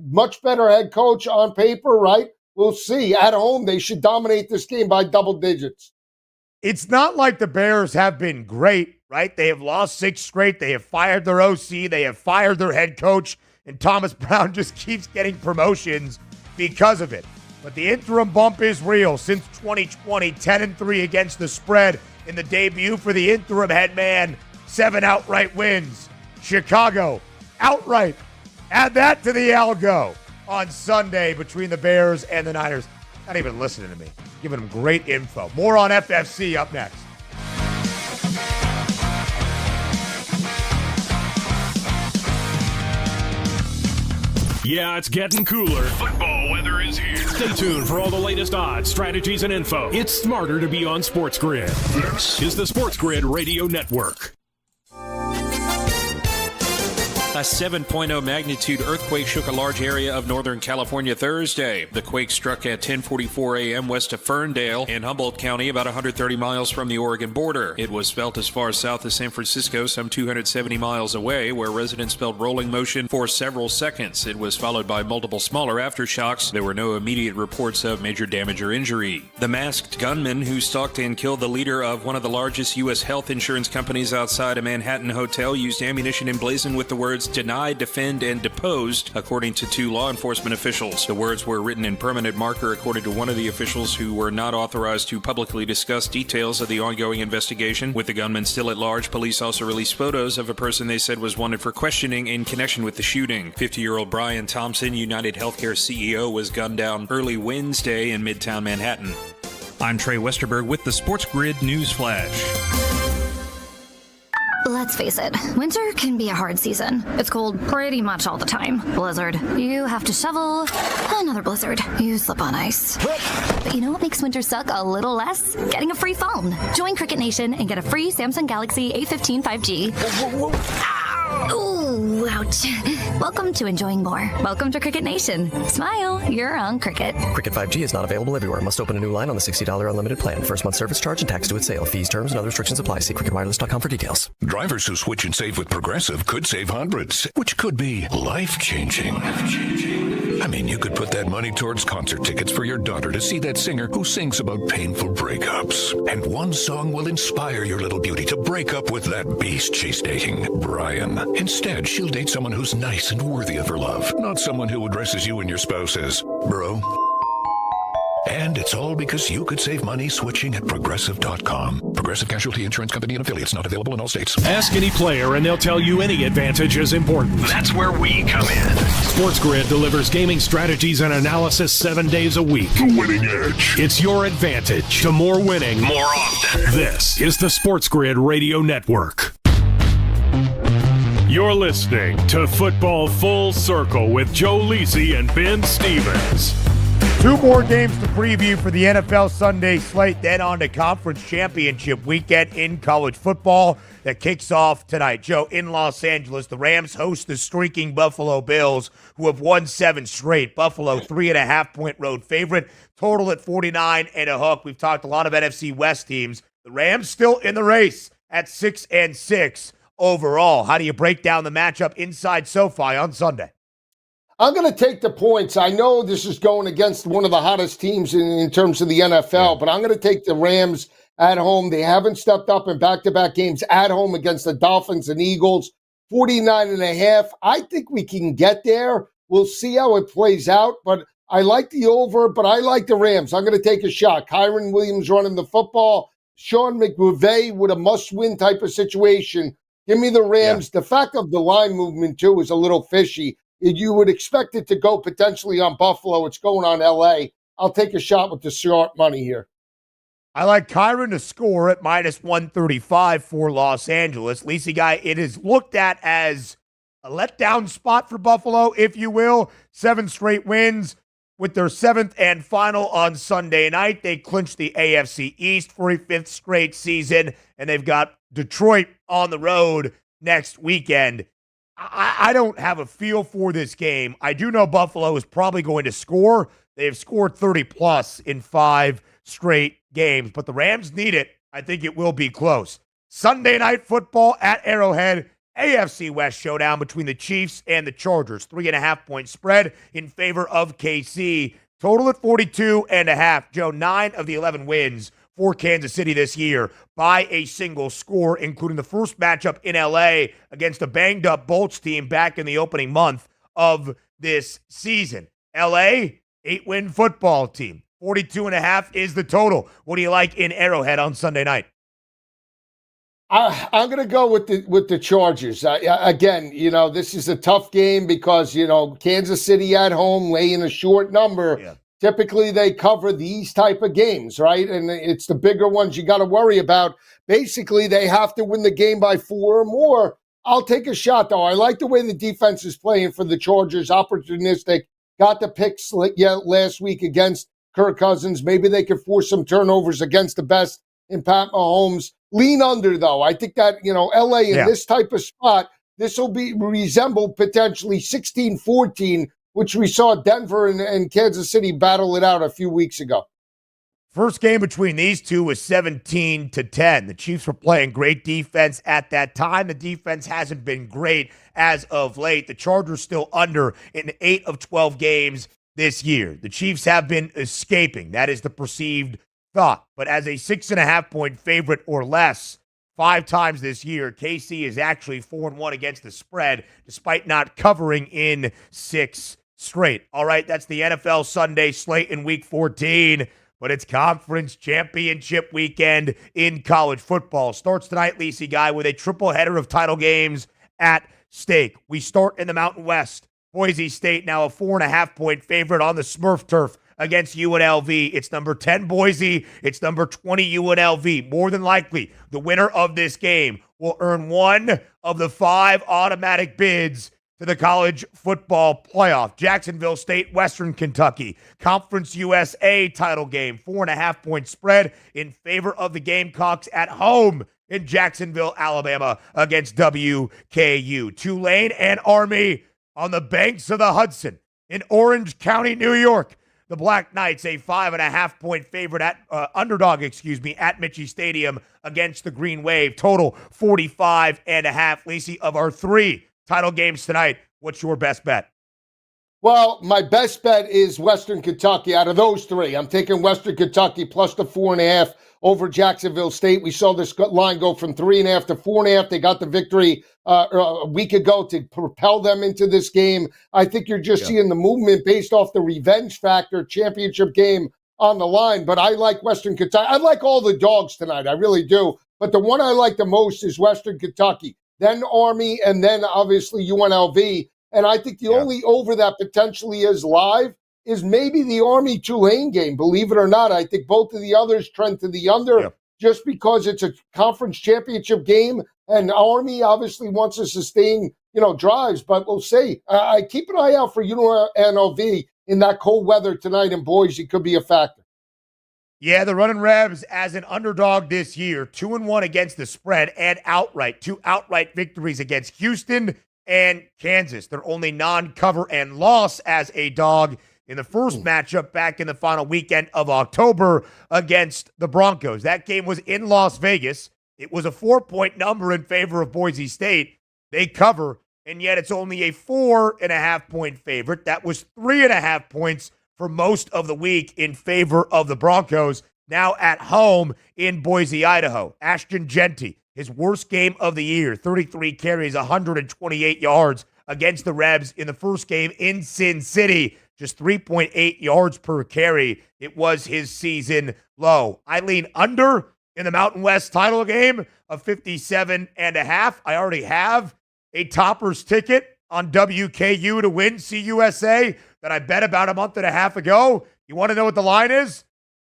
Speaker 7: Much better head coach on paper, right? We'll see. At home, they should dominate this game by double digits.
Speaker 6: It's not like the Bears have been great, right? They have lost 6 straight. They have fired their OC. They have fired their head coach. And Thomas Brown just keeps getting promotions because of it. But the interim bump is real. Since 2020, 10-3 against the spread in the debut for the interim head man. 7 outright wins. Chicago, outright. Add that to the algo on Sunday between the Bears and the Niners. Not even listening to me. Giving them great info. More on FFC up next.
Speaker 5: Yeah, it's getting cooler.
Speaker 4: Football weather is here.
Speaker 5: Stay tuned for all the latest odds, strategies, and info. It's smarter to be on SportsGrid. This is the SportsGrid Radio Network.
Speaker 8: A 7.0 magnitude earthquake shook a large area of Northern California Thursday. The quake struck at 10:44 a.m. west of Ferndale in Humboldt County, about 130 miles from the Oregon border. It was felt as far south as San Francisco, some 270 miles away, where residents felt rolling motion for several seconds. It was followed by multiple smaller aftershocks. There were no immediate reports of major damage or injury. The masked gunman who stalked and killed the leader of one of the largest U.S. health insurance companies outside a Manhattan hotel used ammunition emblazoned with the words "deny, defend, and deposed," according to 2 law enforcement officials. The words were written in permanent marker, according to one of the officials, who were not authorized to publicly discuss details of the ongoing investigation. With the gunman still at large, police also released photos of a person they said was wanted for questioning in connection with the shooting. 50-year-old Brian Thompson, United Healthcare CEO, was gunned down early Wednesday in Midtown Manhattan. I'm Trey Westerberg with the SportsGrid News Flash.
Speaker 9: Let's face it, winter can be a hard season. It's cold pretty much all the time. Blizzard. You have to shovel. Another blizzard. You slip on ice. But you know what makes winter suck a little less? Getting a free phone. Join Cricket Nation and get a free Samsung Galaxy A15 5G. Ooh, ouch. Welcome to enjoying more. Welcome to Cricket Nation. Smile, you're on Cricket.
Speaker 10: Cricket 5G is not available everywhere. Must open a new line on the $60 unlimited plan. First month service charge and tax due at sale. Fees, terms, and other restrictions apply. See cricketwireless.com for details.
Speaker 11: Drivers who switch and save with Progressive could save hundreds, which could be life-changing. I mean, you could put that money towards concert tickets for your daughter to see that singer who sings about painful breakups. And one song will inspire your little beauty to break up with that beast she's dating, Brian. Instead, she'll date someone who's nice and worthy of her love, not someone who addresses you and your spouse as bro. And it's all because you could save money switching at Progressive.com. Progressive Casualty Insurance Company and affiliates, not available in all states.
Speaker 5: Ask any player and they'll tell you any advantage is important.
Speaker 4: That's where we come in.
Speaker 5: SportsGrid delivers gaming strategies and analysis 7 days a week.
Speaker 4: The winning edge.
Speaker 5: It's your advantage to more winning
Speaker 4: more often.
Speaker 5: This is the SportsGrid Radio Network. You're listening to Football Full Circle with Joe Lisi and Ben Stevens.
Speaker 6: 2 more games to preview for the NFL Sunday slate, then on to Conference Championship weekend in college football that kicks off tonight. Joe, in Los Angeles, the Rams host the streaking Buffalo Bills, who have won 7 straight. Buffalo, 3.5-point road favorite, total at 49 and a hook. We've talked a lot of NFC West teams. The Rams still in the race at 6-6 overall. How do you break down the matchup inside SoFi on Sunday?
Speaker 7: I'm going to take the points. I know this is going against one of the hottest teams in terms of the NFL, but I'm going to take the Rams at home. They haven't stepped up in back-to-back games at home against the Dolphins and Eagles. 49.5. I think we can get there. We'll see how it plays out, but I like the over, but I like the Rams. I'm going to take a shot. Kyron Williams running the football. Sean McVay with a must-win type of situation. Give me the Rams. Yeah. The fact of the line movement, too, is a little fishy. You would expect it to go potentially on Buffalo. It's going on L.A. I'll take a shot with the short money here.
Speaker 6: I like Kyron to score at minus 135 for Los Angeles. Lacey Guy, it is looked at as a letdown spot for Buffalo, if you will. 7 straight wins. With their 7th and final on Sunday night, they clinched the AFC East for a 5th straight season, and they've got Detroit on the road next weekend. I don't have a feel for this game. I do know Buffalo is probably going to score. They've scored 30-plus in 5 straight games, but the Rams need it. I think it will be close. Sunday Night Football at Arrowhead. AFC West showdown between the Chiefs and the Chargers. 3.5-point spread in favor of KC. Total at 42.5. Joe, 9 of the 11 wins for Kansas City this year by a single score, including the first matchup in L.A. against a banged-up Bolts team back in the opening month of this season. L.A., 8-win football team. 42.5 is the total. What do you like in Arrowhead on Sunday night?
Speaker 7: I'm going to go with the Chargers. Again, this is a tough game because, Kansas City at home laying a short number. Yeah. Typically, they cover these type of games, right? And it's the bigger ones you got to worry about. Basically, they have to win the game by 4 or more. I'll take a shot, though. I like the way the defense is playing for the Chargers. Opportunistic. Got the picks last week against Kirk Cousins. Maybe they could force some turnovers against the best in Pat Mahomes. Lean under, though. I think that, LA in this type of spot, this will resemble potentially 16-14, which we saw Denver and Kansas City battle it out a few weeks ago.
Speaker 6: First game between these two was 17-10. The Chiefs were playing great defense at that time. The defense hasn't been great as of late. The Chargers still under in 8 of 12 games this year. The Chiefs have been escaping. That is the perceived thought. But as a 6.5-point favorite or less 5 times this year, KC is actually 4-1 against the spread, despite not covering in 6 straight. All right, that's the NFL Sunday slate in Week 14, but it's Conference Championship weekend in college football. Starts tonight, Lacey Guy, with a triple header of title games at stake. We start in the Mountain West. Boise State now a 4.5-point favorite on the Smurf turf against UNLV. It's number 10 Boise. It's number 20 UNLV. More than likely, the winner of this game will earn one of the 5 automatic bids to the college football playoff. Jacksonville State, Western Kentucky. Conference USA title game. 4.5-point spread in favor of the Gamecocks at home in Jacksonville, Alabama against WKU. Tulane and Army on the banks of the Hudson in Orange County, New York. The Black Knights, a 5.5-point favorite underdog, at Michie Stadium against the Green Wave. Total 45.5. Lacey, of our 3 title games tonight, what's your best bet?
Speaker 7: Well, my best bet is Western Kentucky. Out of those 3, I'm taking Western Kentucky plus the 4.5 over Jacksonville State. We saw this line go from 3.5 to 4.5. They got the victory a week ago to propel them into this game. I think you're just seeing the movement based off the revenge factor championship game on the line. But I like Western Kentucky. I like all the dogs tonight. I really do. But the one I like the most is Western Kentucky. Then Army, and then obviously UNLV. And I think the only over that potentially is live is maybe the Army-Tulane game, believe it or not. I think both of the others trend to the under just because it's a conference championship game, and Army obviously wants to sustain, drives, but we'll see. I keep an eye out for UNLV in that cold weather tonight in Boise. Could be a factor.
Speaker 6: Yeah, the Running Rebs as an underdog this year, 2-1 against the spread and outright. 2 outright victories against Houston and Kansas. Their only non-cover and loss as a dog in the first matchup back in the final weekend of October against the Broncos. That game was in Las Vegas. It was a 4-point number in favor of Boise State. They cover, and yet it's only a 4.5-point favorite. That was 3.5 points for most of the week in favor of the Broncos. now at home in Boise, Idaho. Ashton Genty, his worst game of the year, 33 carries, 128 yards against the Rebs in the first game in Sin City. Just 3.8 yards per carry. It was his season low. I lean under in the Mountain West title game of 57.5. I already have a Toppers ticket on WKU to win CUSA that I bet about a month and a half ago. You want to know what the line is?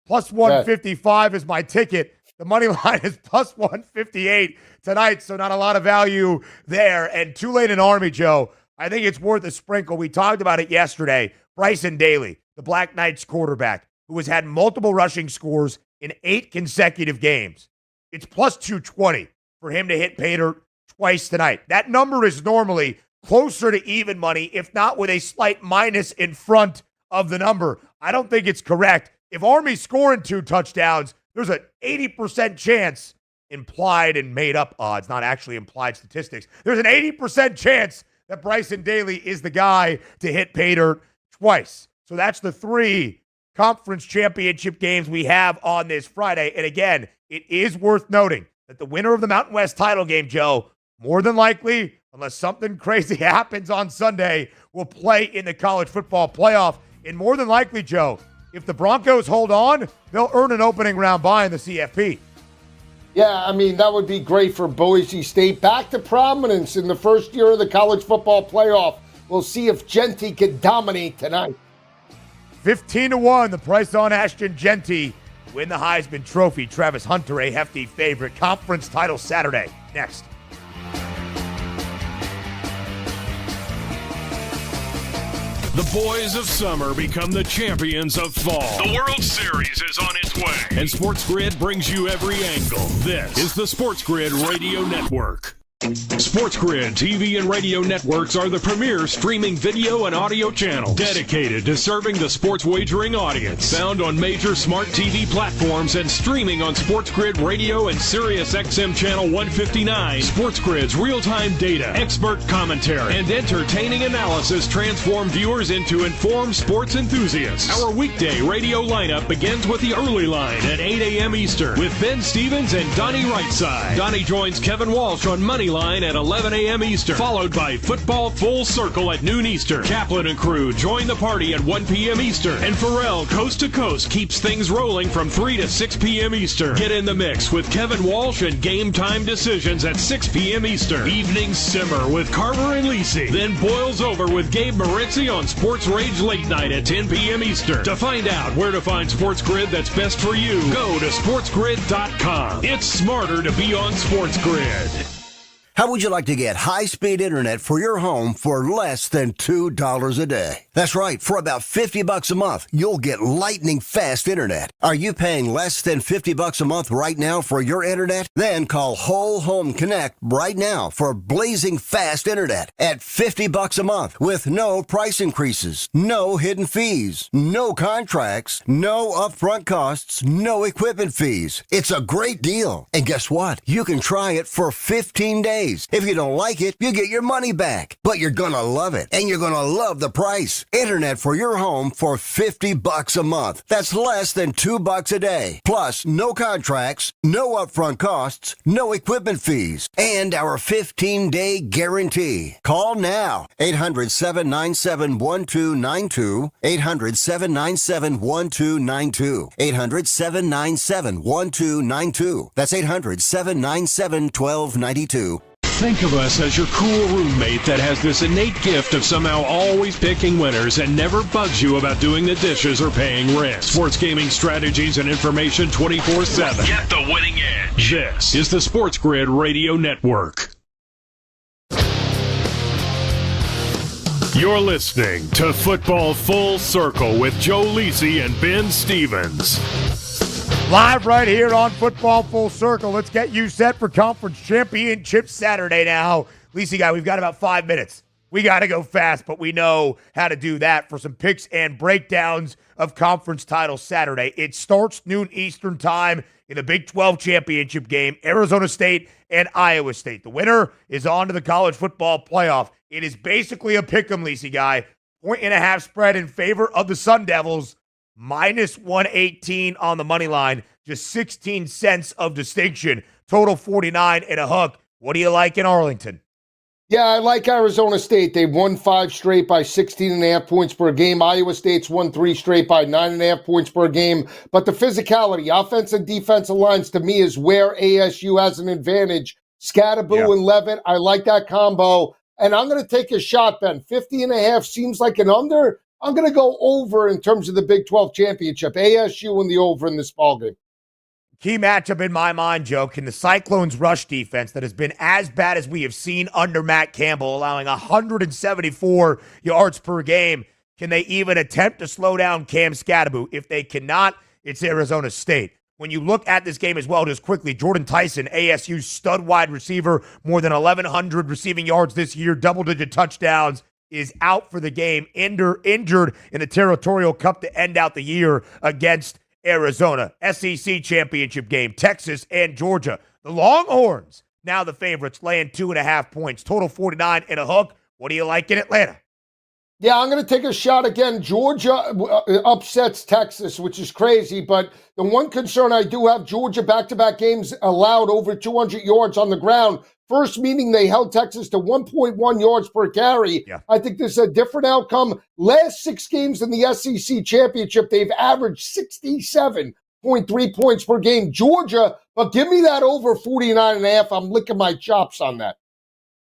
Speaker 6: Plus 155 is my ticket. The money line is plus 158 tonight, so not a lot of value there. And Tulane and Army, Joe, I think it's worth a sprinkle. We talked about it yesterday. Bryson Daly, the Black Knights quarterback, who has had multiple rushing scores in 8 consecutive games. It's plus 220 for him to hit pay dirt twice tonight. That number is normally closer to even money, if not with a slight minus in front of the number. I don't think it's correct. If Army's scoring 2 touchdowns, there's an 80% chance, implied and made up odds, not actually implied statistics. There's an 80% chance that Bryson Daly is the guy to hit pay dirt twice. So that's the 3 conference championship games we have on this Friday. And again, it is worth noting that the winner of the Mountain West title game, Joe, more than likely, unless something crazy happens on Sunday, will play in the college football playoff. And more than likely, Joe, if the Broncos hold on, they'll earn an opening round bye in the CFP.
Speaker 7: Yeah, I mean, that would be great for Boise State. Back to prominence in the first year of the college football playoff. We'll see if Genty can dominate tonight.
Speaker 6: 15-1, the price on Ashton Genty to win the Heisman Trophy. Travis Hunter, a hefty favorite. Conference title Saturday. Next.
Speaker 5: The boys of summer become the champions of fall.
Speaker 4: The World Series is on its way.
Speaker 5: And SportsGrid brings you every angle. This is the SportsGrid Radio Network. SportsGrid TV and radio networks are the premier streaming video and audio channels dedicated to serving the sports wagering audience. Found on major smart TV platforms and streaming on SportsGrid Radio and SiriusXM Channel 159. SportsGrid's real-time data, expert commentary, and entertaining analysis transform viewers into informed sports enthusiasts. Our weekday radio lineup begins with the early line at 8 a.m. Eastern with Ben Stevens and Donnie Rightside. Donnie joins Kevin Walsh on Money Line at 11 a.m. Eastern, followed by Football Full Circle at noon Eastern. Kaplan and crew join the party at 1 p.m. Eastern. And Pharrell Coast to Coast keeps things rolling from 3 to 6 p.m. Eastern. Get in the mix with Kevin Walsh and Game Time Decisions at 6 p.m. Eastern. Evenings simmer with Carver and Lisi. Then boils over with Gabe Moritzi on Sports Rage Late Night at 10 p.m. Eastern. To find out where to find SportsGrid that's best for you, go to sportsgrid.com. It's smarter to be on SportsGrid.
Speaker 2: How would you like to get high-speed internet for your home for less than $2 a day? That's right. For about $50 a month, you'll get lightning-fast internet. Are you paying less than $50 a month right now for your internet? Then call Whole Home Connect right now for blazing fast internet at $50 a month with no price increases, no hidden fees, no contracts, no upfront costs, no equipment fees. It's a great deal. And guess what? You can try it for 15 days. If you don't like it, you get your money back. But you're going to love it, and you're going to love the price. Internet for your home for $50 a month. That's less than $2 a day. Plus, no contracts, no upfront costs, no equipment fees, and our 15-day guarantee. Call now. 800-797-1292. 800-797-1292. 800-797-1292. That's 800-797-1292.
Speaker 5: Think of us as your cool roommate that has this innate gift of somehow always picking winners and never bugs you about doing the dishes or paying rent. Sports gaming strategies and information 24/7.
Speaker 4: Get the winning edge.
Speaker 5: This is the SportsGrid Radio Network. You're listening to Football Full Circle with Joe Lisi and Ben Stevens.
Speaker 6: Live right here on Football Full Circle. Let's get you set for Conference Championship Saturday now. Lisi guy, we've got about 5 minutes. We got to go fast, but we know how to do that for some picks and breakdowns of Conference Title Saturday. It starts noon Eastern time in the Big 12 championship game, Arizona State and Iowa State. The winner is on to the college football playoff. It is basically a pick 'em, Lisi guy. 1.5 spread in favor of the Sun Devils. minus 118 on the money line, just 16 cents of distinction. Total 49 and a hook. What do you like in Arlington?
Speaker 7: Yeah, I like Arizona State. They've won 5 straight by 16.5 points per game. Iowa State's won 3 straight by 9.5 points per game. But the physicality, offense and defensive lines, to me, is where ASU has an advantage. Scadaboo and Levitt, I like that combo. And I'm going to take a shot, Ben. 50.5 seems like an under. I'm going to go over in terms of the Big 12 championship. ASU in the over in this ballgame.
Speaker 6: Key matchup in my mind, Joe. Can the Cyclones' rush defense that has been as bad as we have seen under Matt Campbell, allowing 174 yards per game, can they even attempt to slow down Cam Scadaboo? If they cannot, it's Arizona State. When you look at this game as well, just quickly, Jordan Tyson, ASU's stud wide receiver, more than 1,100 receiving yards this year, double-digit touchdowns, is out for the game, injured in the Territorial Cup to end out the year against Arizona. SEC championship game, Texas and Georgia. The Longhorns, now the favorites, laying 2.5 points. Total 49 and a hook. What do you like in Atlanta?
Speaker 7: Yeah, I'm going to take a shot again. Georgia upsets Texas, which is crazy. But the one concern I do have, Georgia back-to-back games allowed over 200 yards on the ground. First meeting, they held Texas to 1.1 yards per carry. Yeah. I think this is a different outcome. Last 6 games in the SEC championship, they've averaged 67.3 points per game. Georgia, but give me that over 49.5. I'm licking my chops on that.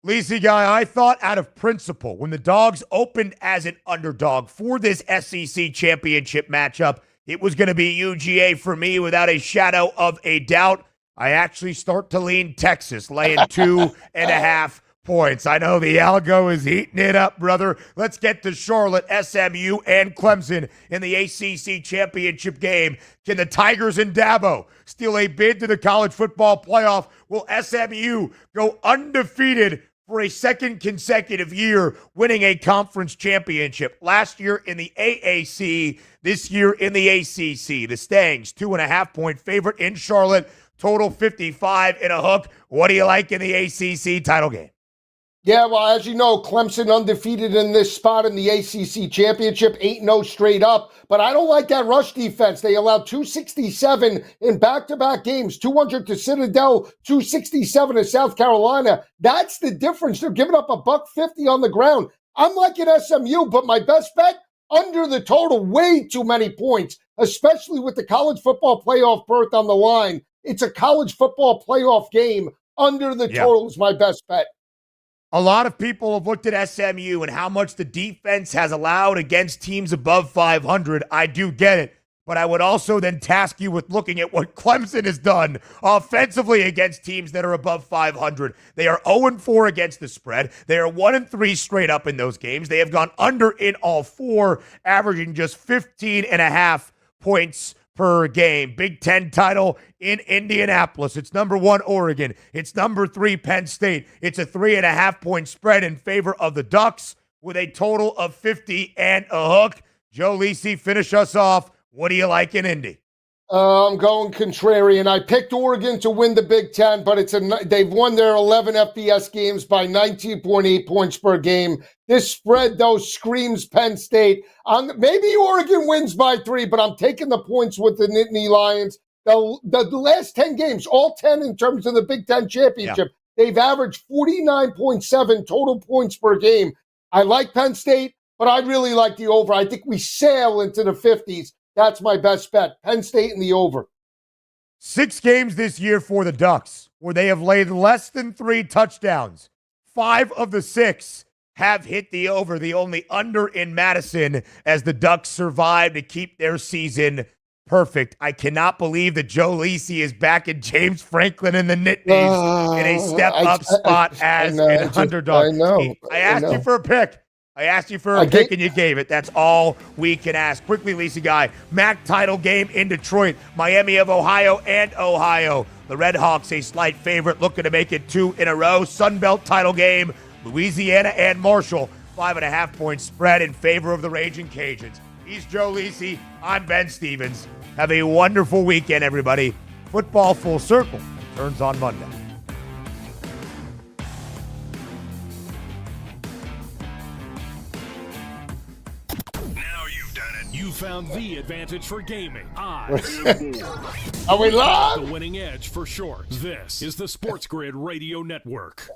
Speaker 6: Lisi guy, I thought out of principle, when the Dogs opened as an underdog for this SEC championship matchup, it was going to be UGA for me without a shadow of a doubt. I actually start to lean Texas, laying 2.5 points. I know the Algo is heating it up, brother. Let's get to Charlotte, SMU, and Clemson in the ACC championship game. Can the Tigers and Dabo steal a bid to the college football playoff? Will SMU go undefeated for a second consecutive year, winning a conference championship? Last year in the AAC, this year in the ACC. The Stangs, 2.5-point favorite in Charlotte. Total 55 and a hook. What do you like in the ACC title game?
Speaker 7: Yeah, well, as you know, Clemson undefeated in this spot in the ACC championship, 8-0 straight up. But I don't like that rush defense. They allowed 267 in back-to-back games, 200 to Citadel, 267 to South Carolina. That's the difference. They're giving up $150 on the ground. I'm liking SMU, but my best bet, under the total, way too many points, especially with the college football playoff berth on the line. It's a college football playoff game. Under the total is my best bet.
Speaker 6: A lot of people have looked at SMU and how much the defense has allowed against teams above 500. I do get it. But I would also then task you with looking at what Clemson has done offensively against teams that are above 500. They are 0-4 against the spread. They are 1-3 straight up in those games. They have gone under in all 4, averaging just 15.5 points per game. Big Ten title in Indianapolis. It's number 1 Oregon. It's number 3 Penn State. It's a 3.5-point spread in favor of the Ducks with a total of 50 and a hook. Joe Lisi, finish us off. What do you like in Indy?
Speaker 7: I'm going contrarian. I picked Oregon to win the Big Ten, but they've won their 11 FBS games by 19.8 points per game. This spread, though, screams Penn State. Maybe Oregon wins by 3, but I'm taking the points with the Nittany Lions. The last 10 games, all 10 in terms of the Big Ten championship, they've averaged 49.7 total points per game. I like Penn State, but I really like the over. I think we sail into the 50s. That's my best bet. Penn State in the over.
Speaker 6: 6 games this year for the Ducks where they have laid less than 3 touchdowns. 5 of the 6 have hit the over, the only under in Madison, as the Ducks survive to keep their season perfect. I cannot believe that Joe Lisi is back in James Franklin and the Nittanies in a step-up spot as an underdog.
Speaker 7: I know.
Speaker 6: I asked you for a pick. I asked you for a pick and you gave it. That's all we can ask. Quickly, Lisa Guy, MAC title game in Detroit, Miami of Ohio and Ohio. The Red Hawks, a slight favorite, looking to make it 2 in a row. Sun Belt title game, Louisiana and Marshall, 5.5-point spread in favor of the Raging Cajuns. He's Joe Lisi. I'm Ben Stevens. Have a wonderful weekend, everybody. Football Full Circle turns on Monday.
Speaker 5: You found the advantage for gaming.
Speaker 7: Are we live?
Speaker 5: The Winning Edge for short. This is the SportsGrid Radio Network.